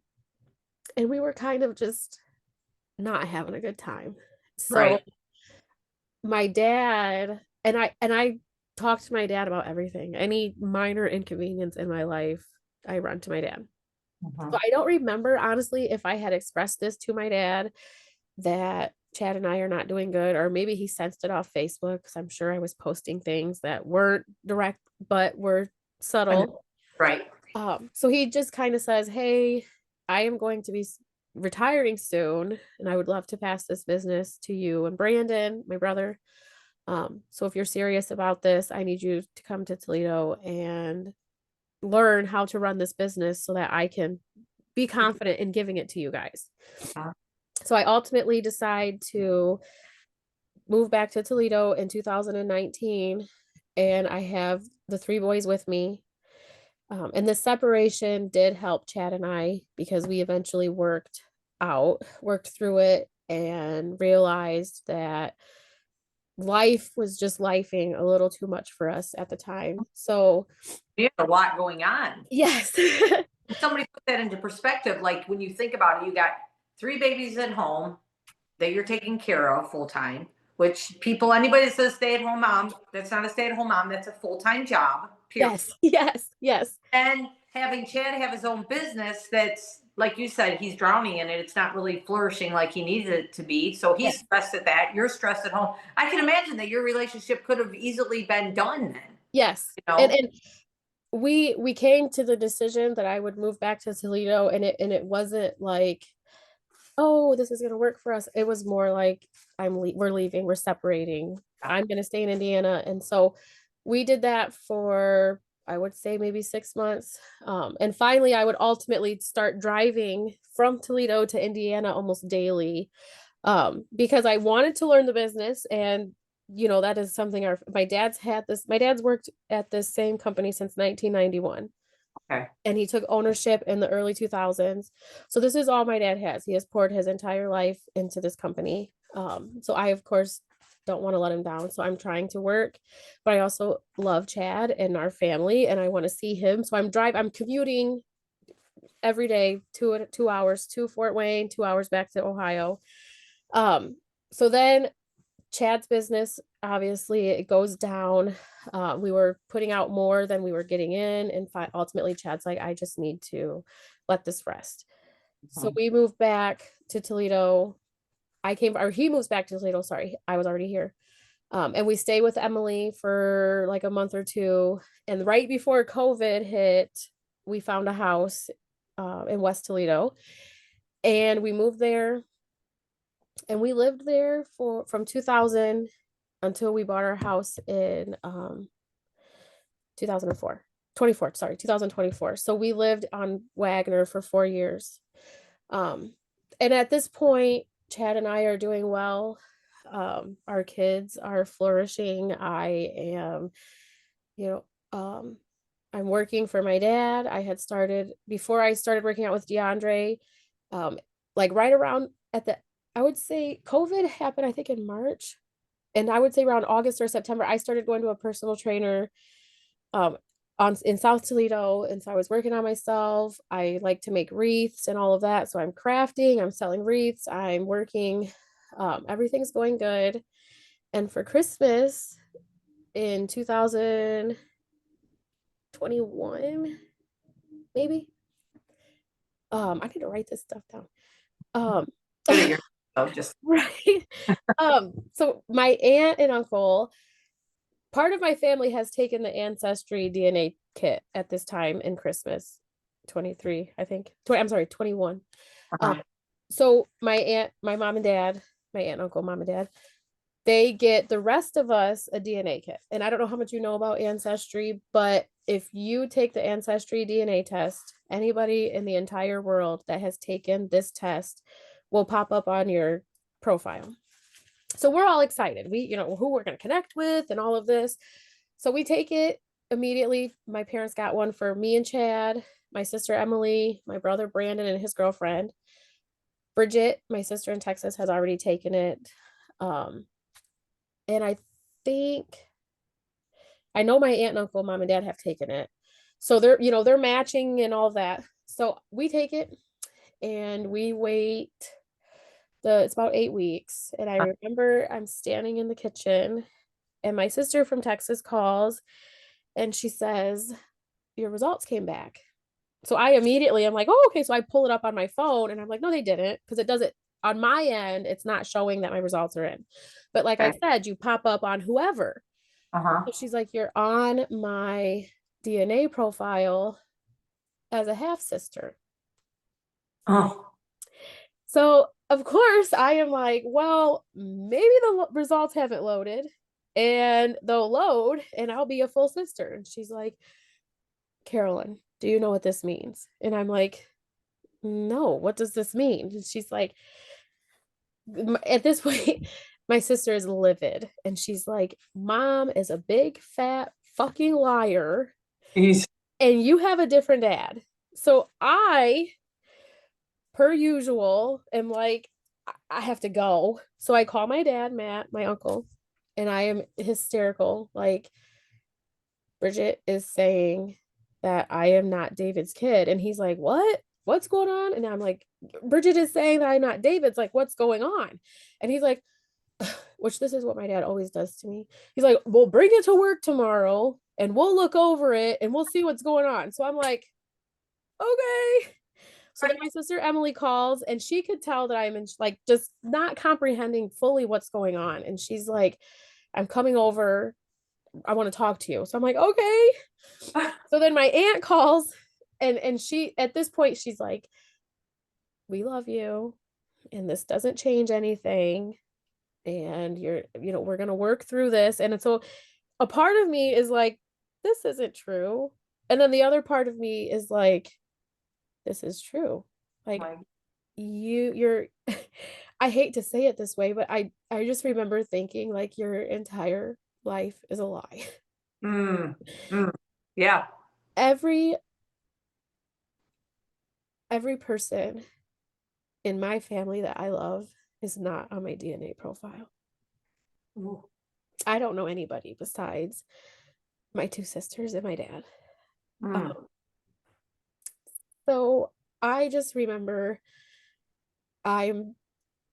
and we were kind of just not having a good time. So Right. my dad and I talked to my dad about everything. Any minor inconvenience in my life, I run to my dad. So Mhm. I don't remember honestly if I had expressed this to my dad that Chad and I are not doing good, or maybe he sensed it off Facebook because I'm sure I was posting things that weren't direct but were And- subtle. Right. So he just kind of says, "Hey, I am going to be retiring soon, and I would love to pass this business to you and Brandon, my brother. So if you're serious about this, I need you to come to Toledo and learn how to run this business so that I can be confident in giving it to you guys." Uh, So I ultimately decide to move back to Toledo in 2019, and I have the 3 boys with me. And the separation did help Chad and I because we eventually worked through it, and realized that life was just lifing a little too much for us at the time. So, You have a lot going on. yes. Somebody put that into perspective. Like when you think about it, you got 3 babies at home that you're taking care of full time, which people, anybody that says stay at home mom, that's not a stay at home mom, that's a full time job, period. Yes. Yes. Yes. And having Chad have his own business that's, like you said, he's drowning in it. It's not really flourishing like he needs it to be. So he's Yes. stressed at that. You're stressed at home. I can imagine that your relationship could have easily been done then, Yes. you And know? and we came to the decision that I would move back to Toledo, and it wasn't like, oh, this is going to work for us. It was more like we're leaving, we're separating. I'm going to stay in Indiana. And so we did that for, I would say, maybe 6 months. And finally I would ultimately start driving from Toledo to Indiana almost daily, because I wanted to learn the business. And that is something my dad's worked at this same company since 1991, Okay. and he took ownership in the early 2000s. So this is all my dad has. He has poured his entire life into this company. So I, of course, don't want to let him down. So I'm trying to work, but I also love Chad and our family, and I want to see him. So I'm commuting every day, 2 hours to Fort Wayne, 2 hours back to Ohio. Um, so then Chad's business, obviously, it goes down. We were putting out more than we were getting in, and ultimately, Chad's like, I just need to let this rest. So Mhm. we moved back to Toledo. Or he moves back to Toledo. Sorry, I was already here. And we stay with Emily for like a month or two. And right before COVID hit, we found a house in West Toledo, and we moved there, and we lived there from 2000 until we bought our house in 2004 24, sorry, 2024. So we lived on Wagner for 4 years. um and at this point, Chad and I are doing well. Our kids are flourishing. I am, you know um I'm working for my dad. I had started before I started working out with DeAndre, um like right around at the I would say COVID happened, I think, in March. And I would say around August or September, I started going to a personal trainer um in South Toledo. And so I was working on myself. I like to make wreaths and all of that. So I'm crafting, I'm selling wreaths, I'm working. Everything's going good. And for Christmas in 2021, maybe. I need to write this stuff down. Um Good at your so just right. So my aunt and uncle, part of my family has taken the ancestry DNA kit at this time in Christmas 23, I think. I'm sorry, 21. Um, uh-huh. so my mom and dad, my aunt, uncle, mom and dad, they get the rest of us a DNA kit. And I don't know how much you know about ancestry, but if you take the ancestry DNA test, anybody in the entire world that has taken this test will pop up on your profile. So we're all excited. We, you know, who we're going to connect with and all of this. So we take it immediately. My parents got one for me and Chad, my sister Emily, my brother Brandon, and his girlfriend. Bridget, my sister in Texas, has already taken it. And I think I know my aunt and uncle, mom and dad have taken it. So they're, you know, they're matching and all that. So we take it and we wait it's about 8 weeks. And I remember I'm standing in the kitchen and my sister from Texas calls and she says, your results came back. So I immediately, I'm like, oh, okay. So I pull it up on my phone and I'm like, no, they didn't. Because it doesn't, on my end, it's not showing that my results are in. But like I said, you pop up on whoever. So she's like, you're on my DNA profile as a half sister. Oh. So of course I am like, well, maybe the results haven't loaded and they'll load and I'll be a full sister. And she's like, Carolyn, do you know what this means? And I'm like, no, what does this mean? And she's like, at this point, my sister is livid and she's like, mom is a big fat fucking liar. Jeez. And you have a different dad. So I, per usual, am like, I have to go. So I call my dad, Matt, my uncle, and I am hysterical. Like, Bridget is saying that I am not David's kid. And he's like, what? What's going on? And I'm like, Bridget is saying that I'm not David's. Like, what's going on? And he's like, which this is what my dad always does to me. He's like, we'll bring it to work tomorrow and we'll look over it and we'll see what's going on. So I'm like, okay. So then my sister Emily calls and she could tell that I'm in, like, just not comprehending fully what's going on. And she's like, I'm coming over. I want to talk to you. So I'm like, okay. So then my aunt calls and she, at this point, she's like, we love you and this doesn't change anything. And you're, you know, we're going to work through this. And so a part of me is like, this isn't true. And then the other part of me is like, this is true. Like, you're I hate to say it this way, but I just remember thinking like your entire life is a lie. Yeah. Every person in my family that I love is not on my DNA profile. Ooh. I don't know anybody besides my two sisters and my dad. So I just remember I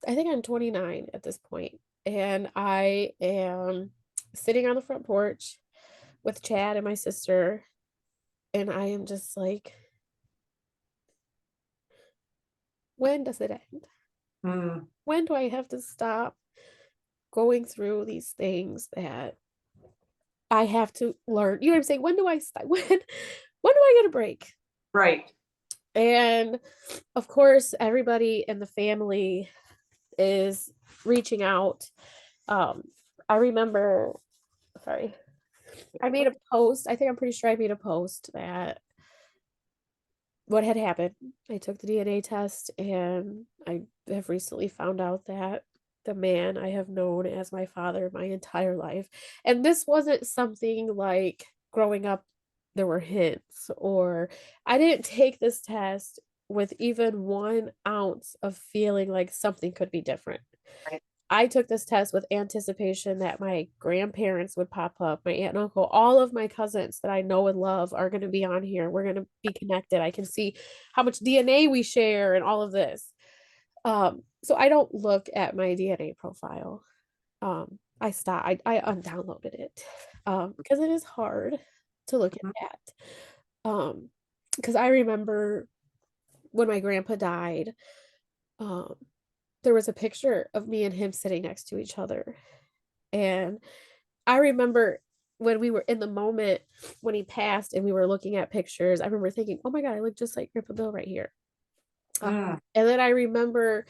think I'm 29 at this point, and I am sitting on the front porch with Chad and my sister, and I am just like, when does it end? When do I have to stop going through these things that I have to learn? You know what I'm saying? When do I stop? When do I get a break? Right. And of course, everybody in the family is reaching out. I remember, sorry, I made a post. I think I'm pretty sure I made a post that what had happened. I took the DNA test and I have recently found out that the man I have known as my father my entire life. And this wasn't something like growing up, there were hints, or I didn't take this test with even 1 ounce of feeling like something could be different. Right. I took this test with anticipation that my grandparents would pop up, my aunt and uncle, all of my cousins that I know and love are going to be on here. We're going to be connected. I can see how much DNA we share and all of this. So I don't look at my DNA profile. I stopped. I undownloaded it because it is hard to look at that. Because I remember when my grandpa died, there was a picture of me and him sitting next to each other. And I remember when we were in the moment when he passed and we were looking at pictures, I remember thinking, oh my God, I look just like Grandpa Bill right here. And then I remember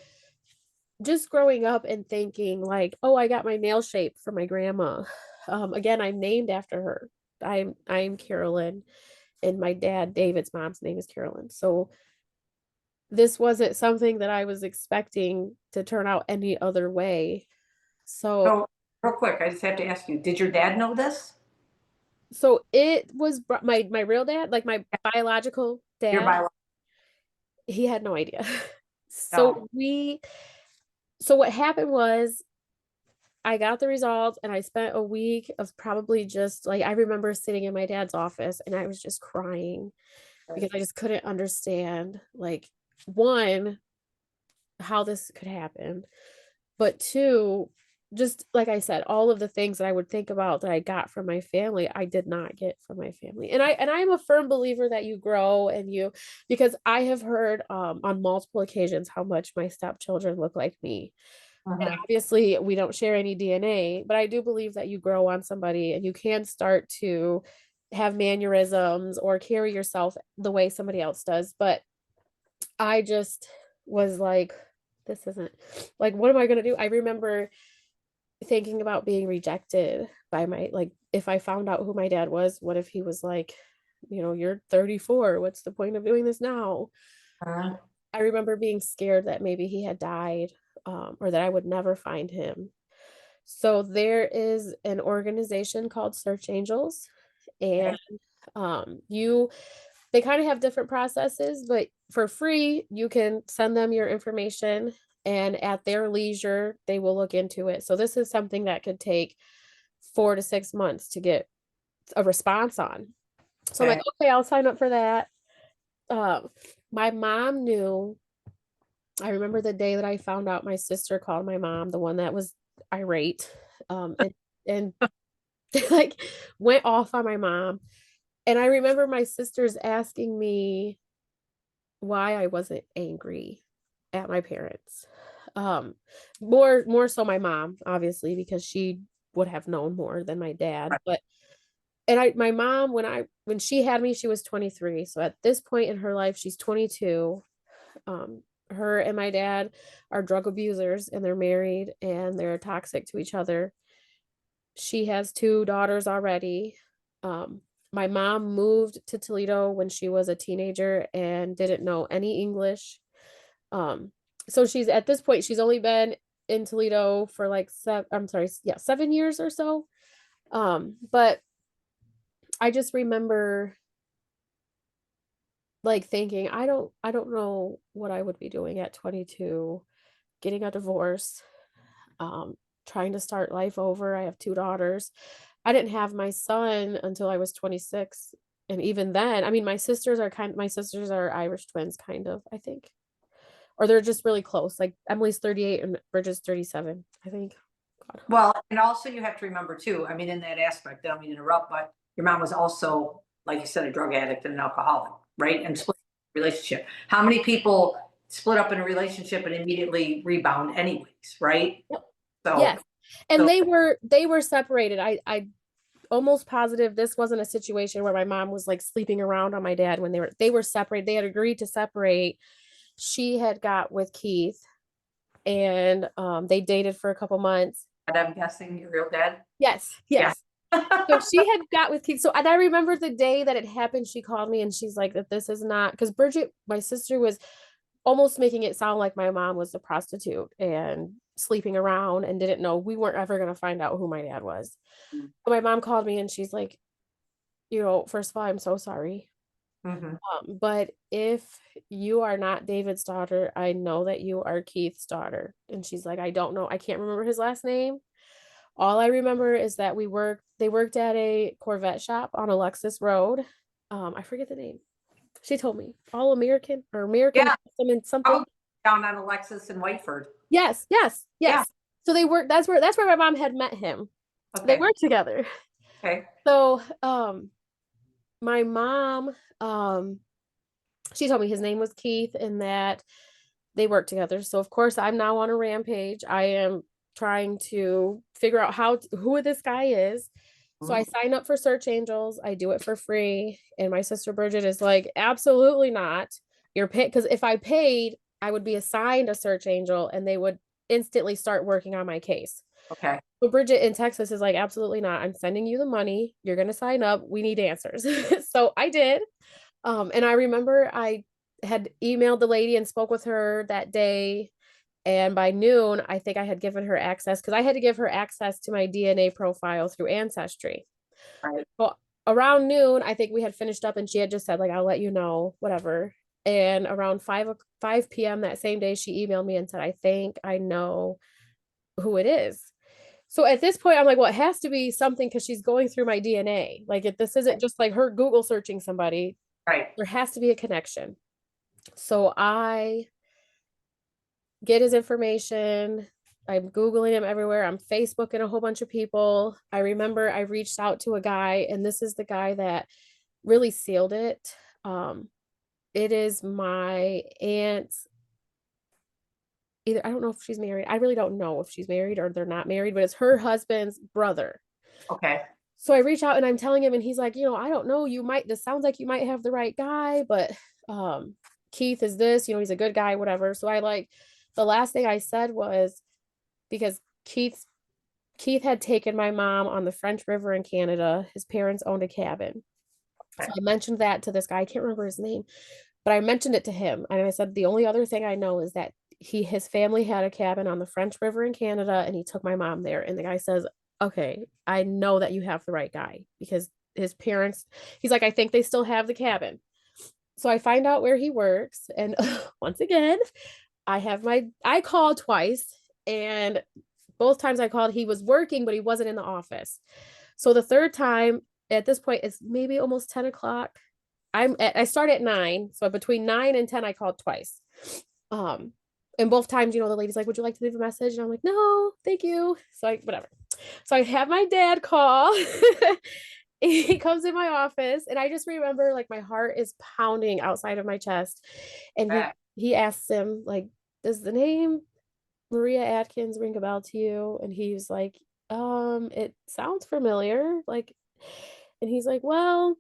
just growing up and thinking like, oh, I got my nail shape for my grandma. Again, I'm named after her. I'm Carolyn, and my dad, David's mom's name is Carolyn. So this wasn't something that I was expecting to turn out any other way. So So, real quick, I just have to ask you, did your dad know this? it was my real dad, like my biological Your dad, biological? he had no idea. No. So what happened was I got the results and I spent a week of probably just like, I remember sitting in my dad's office and I was just crying because I just couldn't understand, like, one, how this could happen, but two, just like I said, all of the things that I would think about that I got from my family, I did not get from my family. And I'm a firm believer that you grow and you, because I have heard on multiple occasions how much my stepchildren look like me. And Mhm. obviously, we don't share any DNA, but I do believe that you grow on somebody and you can start to have mannerisms or carry yourself the way somebody else does. But I just was like, this isn't like, what am I going to do? I remember thinking about being rejected by my, like, if I found out who my dad was, what if he was like, you're 34. What's the point of doing this now? Mhm. I remember being scared that maybe he had died, or that I would never find him. So there is an organization called Search Angels, and you they kind of have different processes, but for free, you can send them your information and at their leisure, they will look into it. So this is something that could take 4 to 6 months to get a response on. So I'm like, Okay. okay, I'll sign up for that. Um, my mom knew. I remember the day that I found out my sister called my mom, the one that was irate, and like went off on my mom. And I remember my sisters asking me why I wasn't angry at my parents. Um, more so my mom, obviously, because she would have known more than my dad. Right. But my mom, when she had me, she was 23. So at this point in her life, she's 22. Her and my dad are drug abusers and they're married and they're toxic to each other. She has two daughters already. My mom moved to Toledo when she was a teenager and didn't know any English. Um, so she's at this point, she's only been in Toledo for like I'm sorry, yeah, 7 years or so. But I just remember like thinking, I don't know what I would be doing at 22, getting a divorce, um, trying to start life over. I have two daughters. I didn't have my son until I was 26. And even then, I mean, my sisters are Irish twins, kind of, I think. Or they're just really close. Like Emily's 38 and Bridget's 37, I think. God. Well, and also you have to remember too, I mean, in that aspect, I don't mean to interrupt, but your mom was also, like you said, a drug addict and an alcoholic, right? And split relationship. How many people split up in a relationship and immediately rebound anyways, right? Yep. So, Yes. And so they were separated. I almost positive this wasn't a situation where my mom was like sleeping around on my dad when they were separated. They had agreed to separate. She had got with Keith and they dated for a couple months. and I'm guessing your real dad. Yes, Yeah. yes. So she had got with Keith. So and I remember the day that it happened, she called me and she's like that this is not because Bridget, my sister, was almost making it sound like my mom was a prostitute and sleeping around and didn't know we weren't ever going to find out who my dad was. But my mom called me and she's like, first of all, I'm so sorry. Mm-hmm. But if you are not David's daughter, I know that you are Keith's daughter. And she's like, I don't know. I can't remember his last name. All I remember is that they worked at a Corvette shop on Alexis Road. I forget the name. She told me All American or American Yeah. something. Down on Alexis and Whiteford. Yes, yes, Yeah. yes. So they worked, that's where my mom had met him. They Okay. worked together. Okay. So my mom, she told me his name was Keith and that they worked together. So of course I'm now on a rampage. I am trying to figure out who this guy is. So I Mhm. sign up for Search Angels. I do it for free. And my sister Bridget is like, absolutely not. You're paid because if I paid, I would be assigned a Search Angel and they would instantly start working on my case. Okay. But Bridget in Texas is like, absolutely not. I'm sending you the money. You're gonna sign up. We need answers. So I did. And I remember had emailed the lady and spoke with her that day. And by noon, I think I had given her access because I had to give her access to my DNA profile through Ancestry. Right. Well, around noon, I think we had finished up and she had just said, like, I'll let you know, whatever. And around 5 p.m. that same day, she emailed me and said, I think I know who it is. So at this point, I'm like, well, it has to be something because she's going through my DNA. Like, if this isn't just like her Google searching somebody, Right. there has to be a connection. So I get his information. I'm Googling him everywhere. I'm Facebooking a whole bunch of people. I remember I reached out to a guy, and this is the guy that really sealed it. It is my aunt's, either, I don't know if she's married. I really don't know if she's married or they're not married, but it's her husband's brother. Okay. So I reach out and I'm telling him, and he's like, I don't know, this sounds like you might have the right guy, but Keith is this, he's a good guy, whatever. So the last thing I said was, because Keith had taken my mom on the French River in Canada. His parents owned a cabin. So Okay. I mentioned that to this guy. I can't remember his name, but I mentioned it to him. And I said, the only other thing I know is that his family had a cabin on the French River in Canada, and he took my mom there. And the guy says, okay, I know that you have the right guy, because his parents, he's like, I think they still have the cabin. So I find out where he works. And once again, I called twice, and both times I called, he was working, but he wasn't in the office. So the third time, at this point, it's maybe almost 10 o'clock. I start at 9. So between 9 and 10, I called twice. Um, and both times, the lady's like, would you like to leave a message? And I'm like, no, thank you. So whatever. So I have my dad call. He comes in my office, and I just remember, like, my heart is pounding outside of my chest. And he asks him, like, does the name Maria Adkins ring a bell to you? And he's like, it sounds familiar. Like, and he's like, well,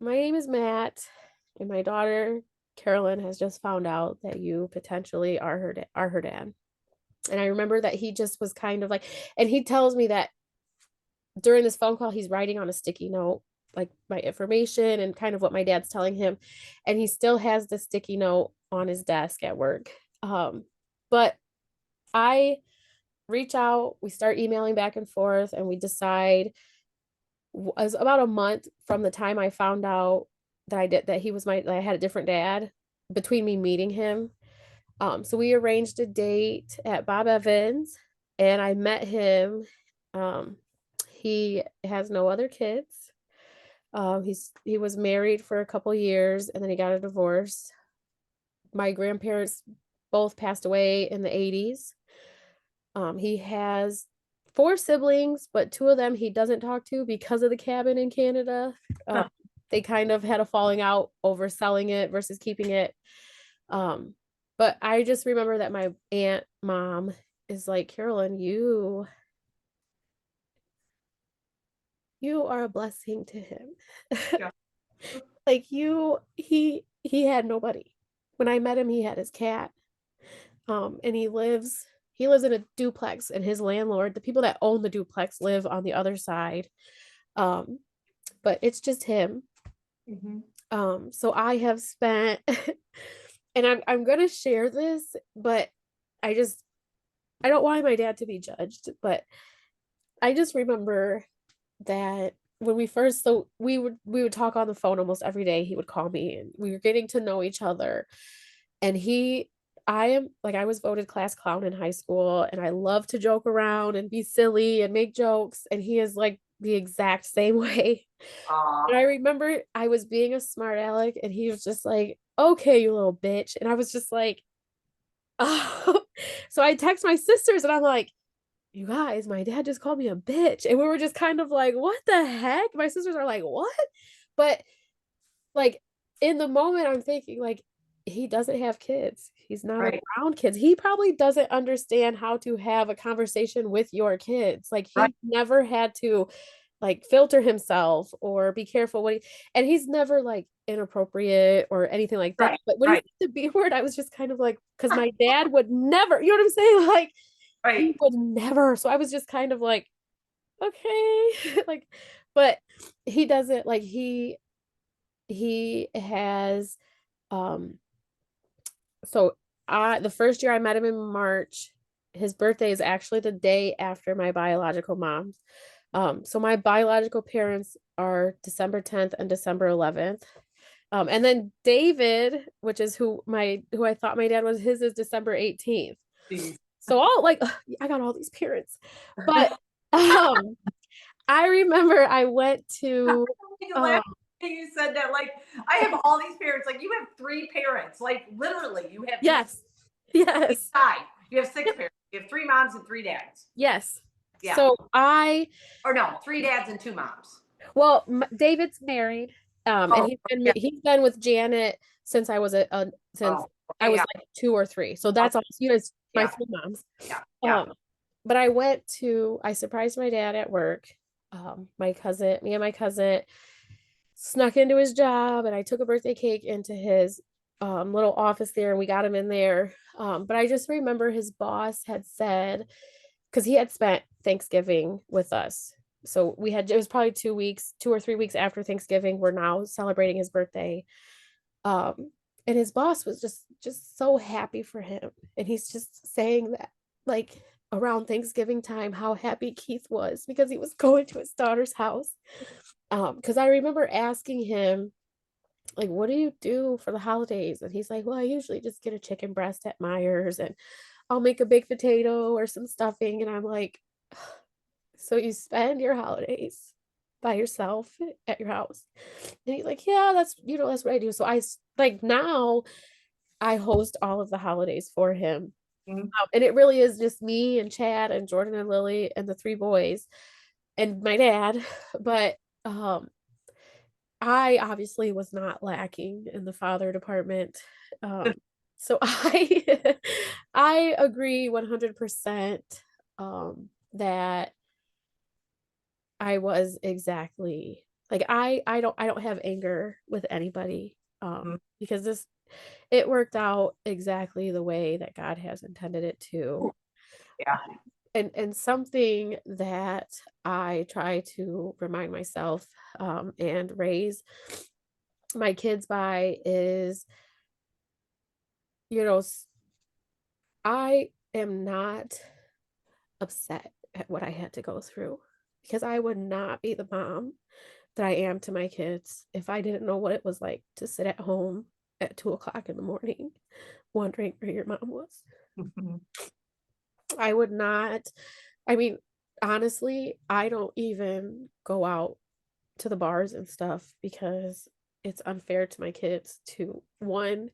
my name is Matt, and my daughter Carolyn has just found out that you potentially are her dad. And I remember that he just was kind of like, and he tells me that during this phone call, he's writing on a sticky note, like, my information and kind of what my dad's telling him. And he still has the sticky note on his desk at work. But I reach out, we start emailing back and forth, and we decide, was about a month from the time I found out that he was that I had a different dad, between me meeting him. So we arranged a date at Bob Evans, and I met him. He has no other kids. He was married for a couple years, and then he got a divorce. My grandparents both passed away in the 80s. He has 4 siblings, but 2 of them he doesn't talk to because of the cabin in Canada. They kind of had a falling out over selling it versus keeping it. But I just remember that my mom is like, Carolyn, you are a blessing to him. Yeah. Like, he had nobody. When I met him, he had his cat. And he lives in a duplex, and his landlord, the people that own the duplex, live on the other side. But it's just him. So I have spent and I'm gonna share this, but I don't want my dad to be judged, but I just remember that when we would talk on the phone almost every day. He would call me, and we were getting to know each other. And I was voted class clown in high school, and I love to joke around and be silly and make jokes, and he is like the exact same way. And I remember I was being a smart aleck, and he was just like, okay, you little bitch. And I was just like, oh. So I text my sisters, and I'm like, you guys, my dad just called me a bitch. And we were just kind of like, what the heck? My sisters are like, what? But, like, in the moment, I'm thinking, like, he doesn't have kids. He's not Right. around kids. He probably doesn't understand how to have a conversation with your kids. Like, Right. he never had to, like, filter himself or be careful and he's never, like, inappropriate or anything like that. Right. But when he Right. said the B word, I was just kind of like, because my dad would never, you know what I'm saying? Like, he Right. would never. So I was just kind of like, okay. Like, but he doesn't, like, he has So the first year I met him in March, his birthday is actually the day after my biological mom's. So my biological parents are December 10th and December 11th. And then David, which is who I thought my dad was, his is December 18th. Jeez. So all like I got all these parents. But I remember I went to You said that, like, I have all these parents, like you have 3 parents, like literally you have yes. Yes. you have 6 parents, you have 3 moms and 3 dads. Yes. Yeah. So or no, 3 dads and 2 moms. well, David's married. And Oh, yeah. he's been with Janet since I was since I was like 2 or 3. So that's all, you know, my 3 moms. Yeah. But I surprised my dad at work. Me and my cousin snuck into his job, and I took a birthday cake into his little office there, and we got him in there. But I just remember his boss had said, because he had spent Thanksgiving with us. So it was probably 2 or 3 weeks after Thanksgiving. We're now celebrating his birthday. And his boss was just so happy for him. And he's just saying that, like, around Thanksgiving time, how happy Keith was because he was going to his daughter's house. Because I remember asking him, like, what do you do for the holidays? And he's like, well, I usually just get a chicken breast at Myers, and I'll make a baked potato or some stuffing. And I'm like, so you spend your holidays by yourself at your house? And he's like, yeah, that's what I do. So now I host all of the holidays for him. And it really is just me and Chad and Jordan and Lily and the 3 boys and my dad. But I obviously was not lacking in the father department. So I agree 100% that I was exactly like I don't have anger with anybody because it worked out exactly the way that God has intended it to. Yeah. And something that I try to remind myself and raise my kids by is, you know, I am not upset at what I had to go through, because I would not be the mom that I am to my kids if I didn't know what it was like to sit at home at 2 o'clock in the morning wondering where your mom was. I would not, I mean, honestly, I don't even go out to the bars and stuff because it's unfair to my kids to, one,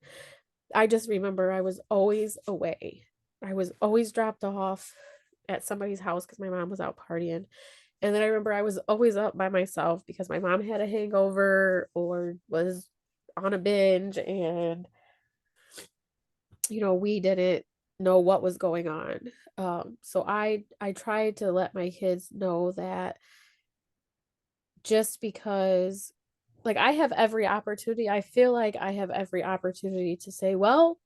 I just remember I was always away. I was always dropped off at somebody's house because my mom was out partying. And then I remember I was always up by myself because my mom had a hangover or was on a binge, and we didn't know what was going on. So I tried to let my kids know that just because, like, I have every opportunity, I feel like I have every opportunity to say, well,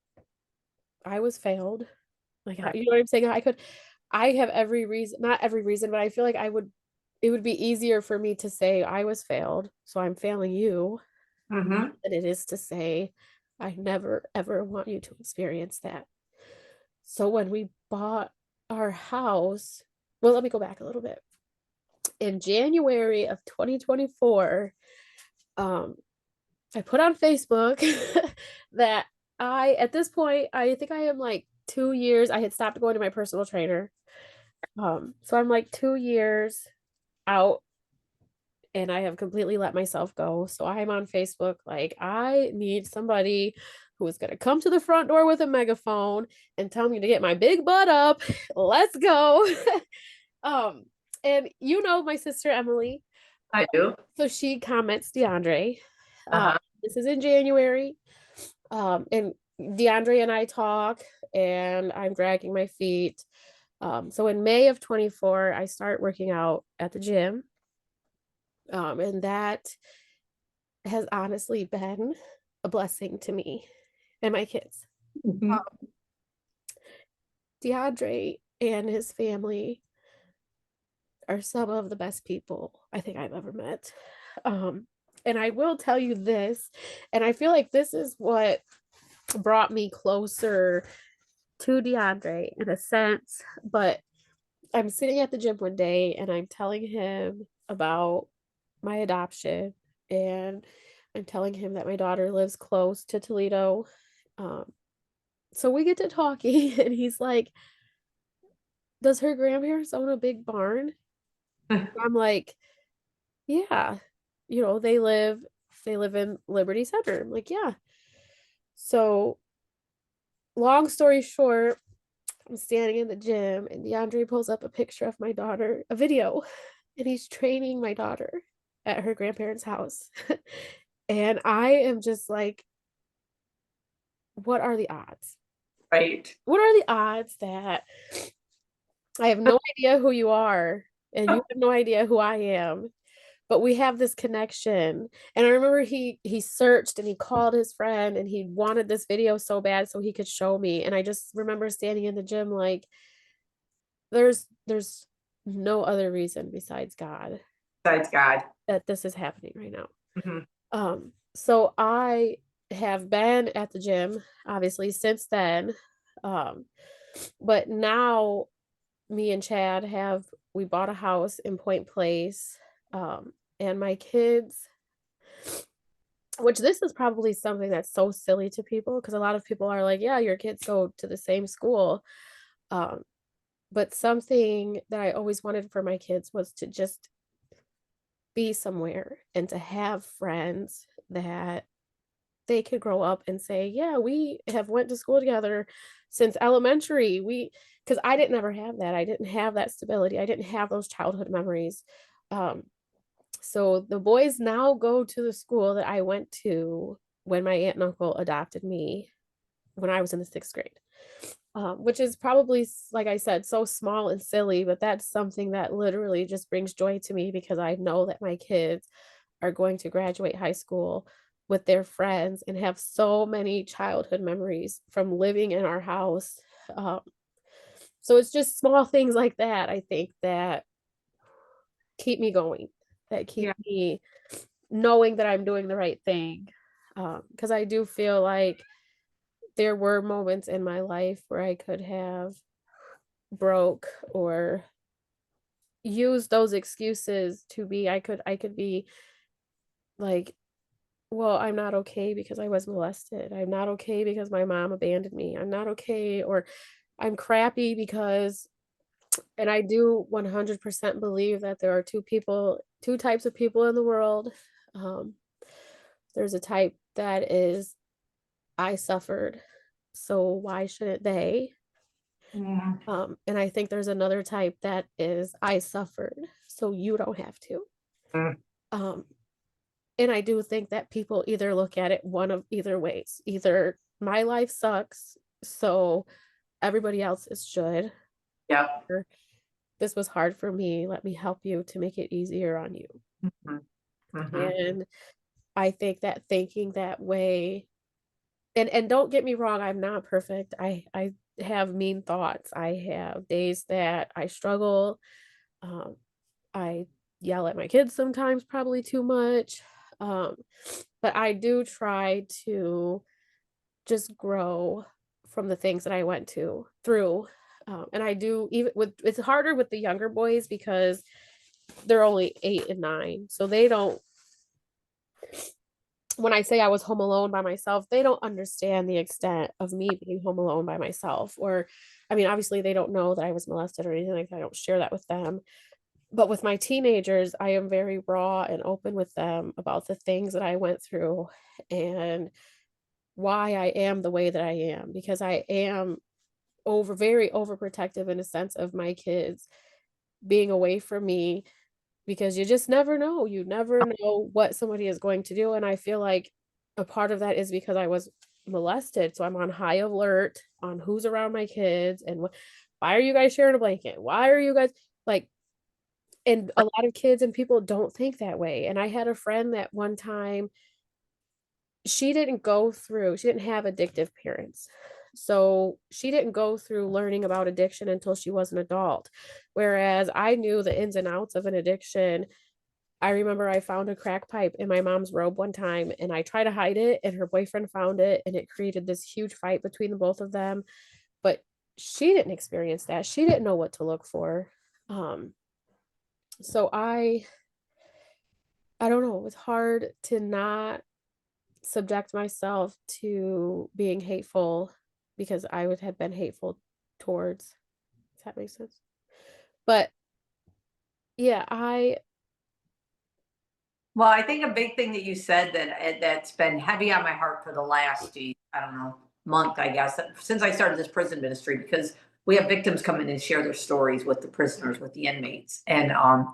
I was failed. Like, you know what I'm saying? I have every reason, not every reason, but I feel like it would be easier for me to say I was failed, so I'm failing you, than it is to say I never ever want you to experience that. So when we bought our house, well, let me go back a little bit. In January of 2024, I put on Facebook that at this point, I think I am like 2 years, I had stopped going to my personal trainer. So I'm like 2 years out, and I have completely let myself go. So I'm on Facebook, like, I need somebody who is going to come to the front door with a megaphone and tell me to get my big butt up. Let's go. And my sister Emily. I do. So she comments DeAndre. This is in January. And DeAndre and I talk, and I'm dragging my feet. So in May of 24, I start working out at the gym. And that has honestly been a blessing to me and my kids. DeAndre and his family are some of the best people I think I've ever met. And I will tell you this, and I feel like this is what brought me closer to DeAndre in a sense, but I'm sitting at the gym one day and I'm telling him about my adoption, and I'm telling him that my daughter lives close to Toledo. Um, so we get to talking and he's like, "Does her grandparents own a big barn?" I'm like, "Yeah, they live in Liberty Center." I'm like, "Yeah." So long story short, I'm standing in the gym and DeAndre pulls up a picture of my daughter, a video, and he's training my daughter at her grandparents' house. And I am just like, what are the odds? Right. What are the odds that I have no idea who you are and you have no idea who I am, but we have this connection. And I remember he searched and he called his friend and he wanted this video so bad so he could show me. And I just remember standing in the gym like, there's no other reason besides God Besides God. that this is happening right now. Mhm. So I have been at the gym obviously since then. Um, but now me and Chad we bought a house in Point Place. And my kids, which this is probably something that's so silly to people because a lot of people are like, yeah, your kids go to the same school. Um, but something that I always wanted for my kids was to just be somewhere and to have friends that they could grow up and say, yeah, we have went to school together since elementary. Because I didn't ever have that. I didn't have that stability. I didn't have those childhood memories. Um, so the boys now go to the school that I went to when my aunt and uncle adopted me when I was in the 6th grade. Which is probably, like I said, so small and silly, but that's something that literally just brings joy to me because I know that my kids are going to graduate high school with their friends and have so many childhood memories from living in our house. Um, so it's just small things like that, I think, that keep me going, that keep Yeah. me knowing that I'm doing the right thing. Because I do feel like there were moments in my life where I could have broke or use those excuses to be I could be like, well, I'm not okay because I was molested. I'm not okay because my mom abandoned me. I'm not okay, or I'm crappy because, and I do 100% believe that there are two types of people in the world. Um, there's a type that is, I suffered, so why shouldn't they? Yeah. And I think there's another type that is, I suffered, so you don't have to. Mm. Um, and I do think that people either look at it one of either ways. Either my life sucks, so everybody else's should, Yep. or this was hard for me. Let me help you to make it easier on you. Mhm. Mhm. And I think that thinking that way, and don't get me wrong, I'm not perfect. I have mean thoughts. I have days that I struggle. Um, I yell at my kids sometimes, probably too much. Um, but I do try to just grow from the things that I went to through. And I do, even with, it's harder with the younger boys because they're only 8 and 9. So they don't, when I say I was home alone by myself, they don't understand the extent of me being home alone by myself. Or, I mean, obviously they don't know that I was molested or anything like that. I don't share that with them. But with my teenagers, I am very raw and open with them about the things that I went through and why I am the way that I am, because I am very overprotective in a sense of my kids being away from me, because you just never know. You never know what somebody is going to do. And I feel like a part of that is because I was molested. So I'm on high alert on who's around my kids and why are you guys sharing a blanket? Why are you guys like, and a lot of kids and people don't think that way. And I had a friend that one time, she didn't have addictive parents. So she didn't go through learning about addiction until she was an adult. Whereas I knew the ins and outs of an addiction I remember I found a crack pipe in my mom's robe one time and I tried to hide it and her boyfriend found it and it created this huge fight between the both of them. But she didn't experience that. She didn't know what to look for. Um, so I don't know, it was hard to not subject myself to being hateful because I would have been hateful towards. Does that make sense? But yeah, Well, I think a big thing that you said that's been heavy on my heart for the last, I don't know, month, I guess, since I started this prison ministry, because we have victims come in and share their stories with the prisoners, with the inmates, and to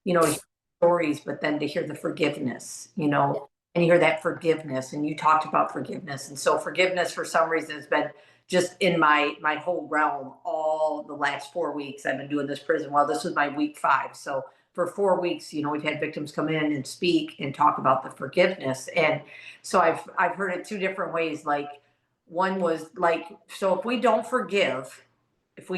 hear stories, but then to hear the forgiveness, and you hear that forgiveness, and you talked about forgiveness, and so forgiveness for some reason has been just in my whole realm all the last 4 weeks I've been doing this prison. Well, this was my week 5, so for 4 weeks, we've had victims come in and speak and talk about the forgiveness. And so I've heard it 2 different ways. Like one was like, so if we don't forgive, it's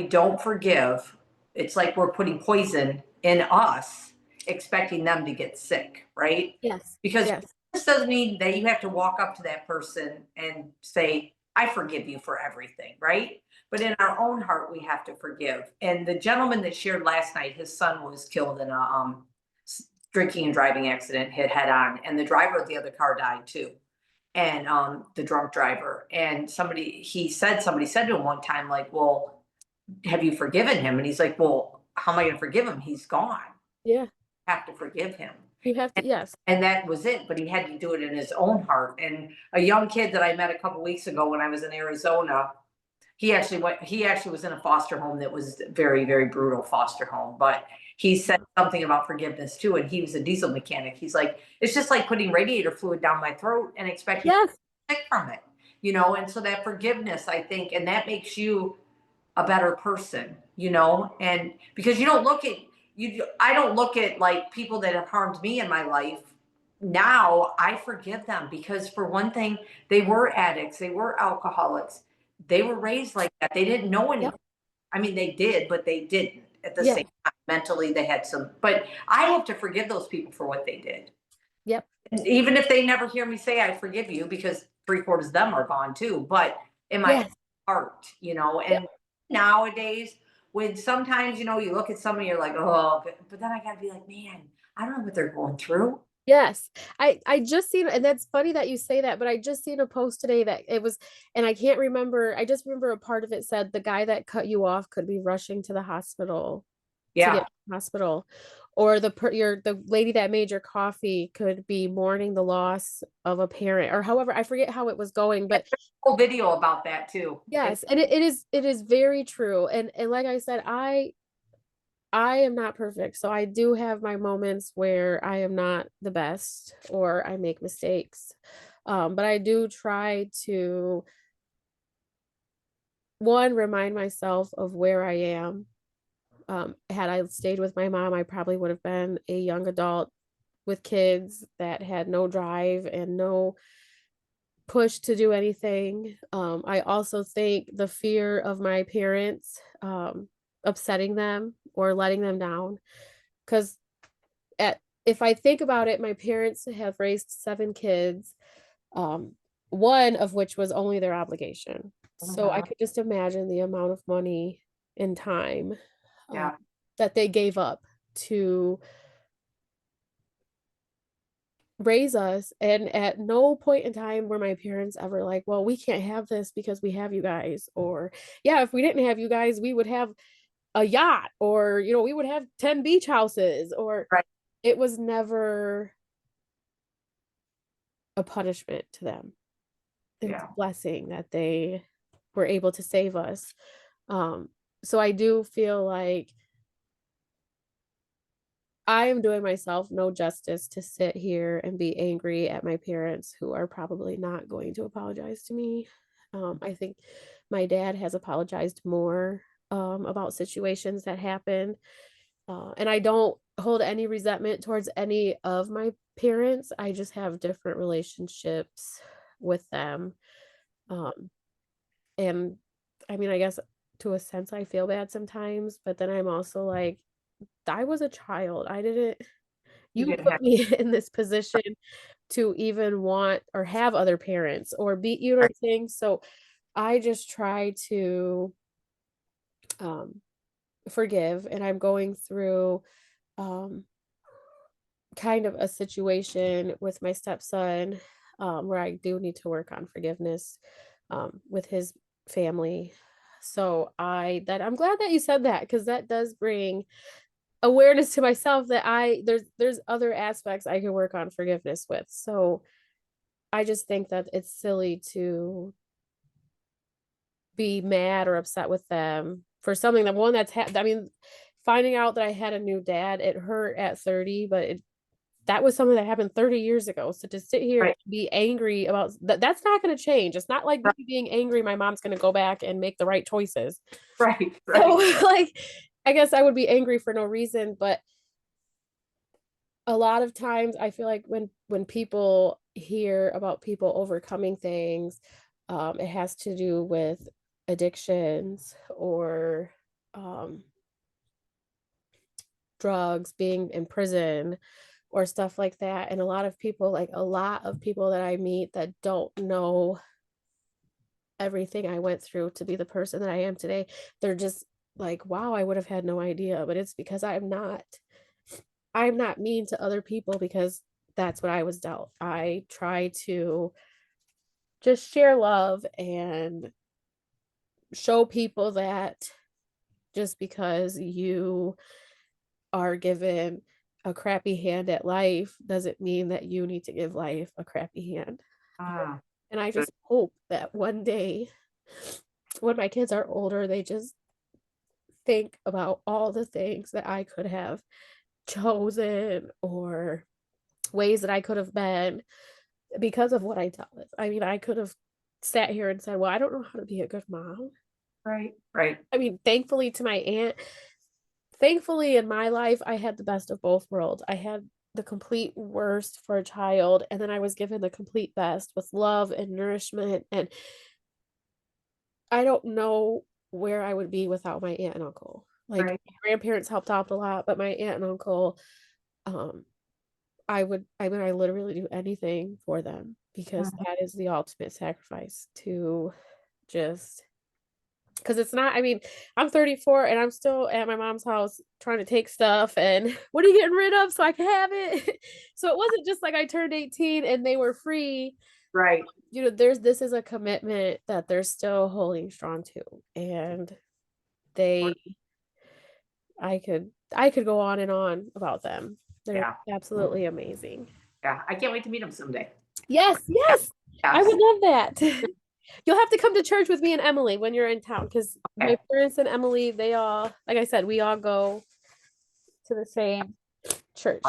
like we're putting poison in us, expecting them to get sick, right? yes, Because yes, this doesn't mean that you have to walk up to that person and say, I forgive you for everything, right? But in our own heart, we have to forgive. And the gentleman that shared last night, his son was killed in a drinking and driving accident, hit head on, and the driver of the other car died too. And the drunk driver. And somebody said to him one time, like, well, have you forgiven him? And he's like, well, how am I going to forgive him? He's gone. yeah. I have to forgive him. You have to, yes, And that was it, but he had to do it in his own heart. And a young kid that I met a couple weeks ago when I was in Arizona, he actually was in a foster home that was very, very brutal foster home, but he said something about forgiveness too. And he was a diesel mechanic. He's like, it's just like putting radiator fluid down my throat and expecting to yes, get sick from it. And so that forgiveness, I think, and that makes you a better person. And because you don't look at you I don't look at like people that have harmed me in my life. Now I forgive them because for one thing, they were addicts, they were alcoholics, they were raised like that, they didn't know yep, anything. I mean, they did, but they didn't at the yeah, same time. Mentally, they had some, but I have to forgive those people for what they did. yep, Even if they never hear me say I forgive you, because 3/4 of them are gone too, but in my yes, heart, yep, and nowadays, when sometimes, you look at somebody, you're like, oh, but then I gotta be like, man, I don't know what they're going through. yes. I just seen, and that's funny that you say that, but I just seen a post today that it was, and I can't remember, I just remember a part of it said the guy that cut you off could be rushing to the hospital to get Yeah. to the hospital, or the lady that made your coffee could be mourning the loss of a parent, or however, I forget how it was going, but Whole video about that too. yes, and it is very true. And like I said, I am not perfect. So I do have my moments where I am not the best or I make mistakes. But I do try to, one, remind myself of where I am. Had I stayed with my mom, I probably would have been a young adult with kids that had no drive and no push to do anything. I also think the fear of my parents upsetting them or letting them down. Because if I think about it, my parents have raised 7 kids, um, one of which was only their obligation. So I Mhm. could just imagine the amount of money and time uh, Yeah. that they gave up to raise us. And at no point in time were my parents ever like, well, we can't have this because we have you guys. Or, yeah, if we didn't have you guys, we would have a yacht, or, we would have 10 beach houses, or Right. it was never a punishment to them. It was Yeah. a blessing that they were able to save us. Um, so I do feel like I am doing myself no justice to sit here and be angry at my parents who are probably not going to apologize to me. I think my dad has apologized more about situations that happened. And I don't hold any resentment towards any of my parents. I just have different relationships with them. Um, and I mean, I guess to a sense, I feel bad sometimes, but then I'm also like, I was a child. I didn't you didn't put have me in this position to even want or have other parents or be, you know what I'm saying? So I just try to um forgive, and I'm going through um kind of a situation with my stepson, where I do need to work on forgiveness with his family. So I'm glad that you said that, because that does bring awareness to myself that there's other aspects I can work on forgiveness with. So I just think that it's silly to be mad or upset with them for something that one I mean, finding out that I had a new dad, it hurt at 30, but that was something that happened 30 years ago. So to sit here right, and be angry about that's not going to change. It's not like right, me being angry, my mom's going to go back and make the right choices. right, So, right. like, I guess I would be angry for no reason, but a lot of times I feel like when people hear about people overcoming things, it has to do with addictions or um, drugs, being in prison or stuff like that. And a lot of people that I meet that don't know everything I went through to be the person that I am today, they're just like, wow, I would have had no idea. But it's because I'm not mean to other people, because that's what I was dealt. I try to just share love and show people that just because you are given a crappy hand at life doesn't mean that you need to give life a crappy hand. Ah, And I good. just hope that one day when my kids are older, they just think about all the things that I could have chosen or ways that I could have been because of what I dealt with. I mean, I could have sat here and said, well, I don't know how to be a good mom. Right, right. I mean, thankfully in my life, I had the best of both worlds. I had the complete worst for a child, and then I was given the complete best with love and nourishment. And I don't know where I would be without my aunt and uncle. Like, Right. my grandparents helped out a lot, but my aunt and uncle, um, I literally do anything for them, because Mhm. that is the ultimate sacrifice to just because it's not, I mean, I'm 34 and I'm still at my mom's house trying to take stuff and what are you getting rid of so I can have it? So it wasn't just like I turned 18 and they were free. Right. You know, this is a commitment that they're still holding strong to. And they I could go on and on about them. They're Yeah. absolutely amazing. Yeah. I can't wait to meet them someday. Yes, yes. I Yes. would love that. You'll have to come to church with me and Emily when you're in town, because my Okay. parents and Emily, they all, like I said, we all go to the same church.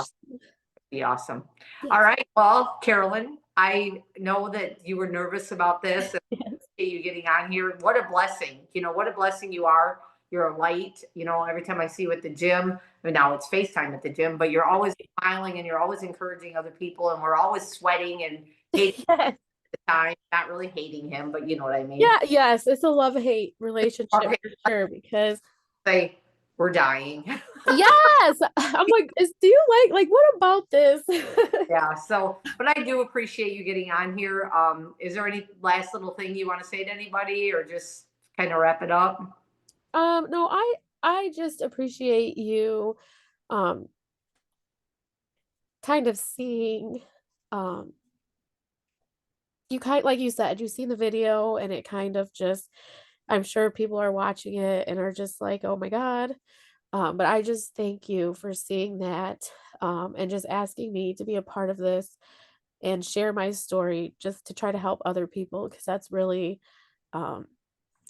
Be awesome. All Yes. right. Well, Carolyn, I know that you were nervous about this and Yes. you getting on here. What a blessing. What a blessing you are. You're a light. Every time I see you at the gym, and now it's FaceTime at the gym, but you're always smiling and you're always encouraging other people. And we're always sweating and hating Yes. the time, not really hating him, but you know what I mean. Yeah, yes, it's a love-hate relationship Okay. for sure, because Say we're dying. yes, I'm like, do you like what about this? Yeah. So, but I do appreciate you getting on here. Is there any last little thing you want to say to anybody, or just kind of wrap it up? No, I just appreciate you um kind of seeing um you kind like you said, you've seen the video and it kind of just I'm sure people are watching it and are just like, oh my God. But I just thank you for seeing that and just asking me to be a part of this and share my story just to try to help other people, because that's really um,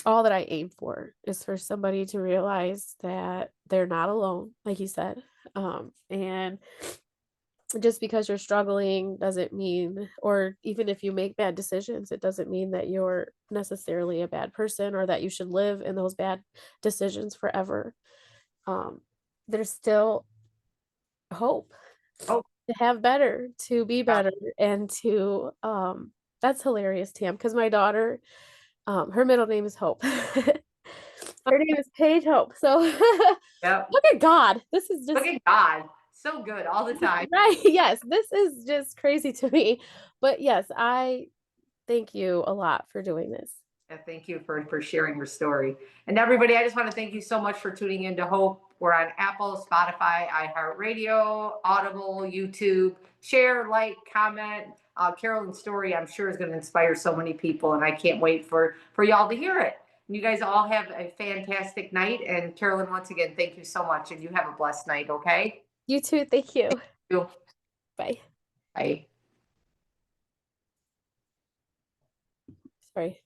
all that I aim for, is for somebody to realize that they're not alone, like you said. And just because you're struggling doesn't mean, or even if you make bad decisions, it doesn't mean that you're necessarily a bad person or that you should live in those bad decisions forever. um, there's still hope Oh, to have better, to be yeah. better, and to that's hilarious, Tam, because my daughter, her middle name is Hope. Her name is Paige Hope. So Yep. look at God. This is Look just at God. so good all the time. Right. Yes. This is just crazy to me. But yes, I thank you a lot for doing this. Thank you for sharing your story. And everybody, I just want to thank you so much for tuning in to Hope. We're on Apple, Spotify, iHeartRadio, Audible, YouTube. Share, like, comment. Carolyn's story, I'm sure, is going to inspire so many people, and I can't wait for y'all to hear it. And you guys all have a fantastic night. And Carolyn, once again, thank you so much, and you have a blessed night, okay? You too. Thank you. Thank you. Bye. Bye. Sorry.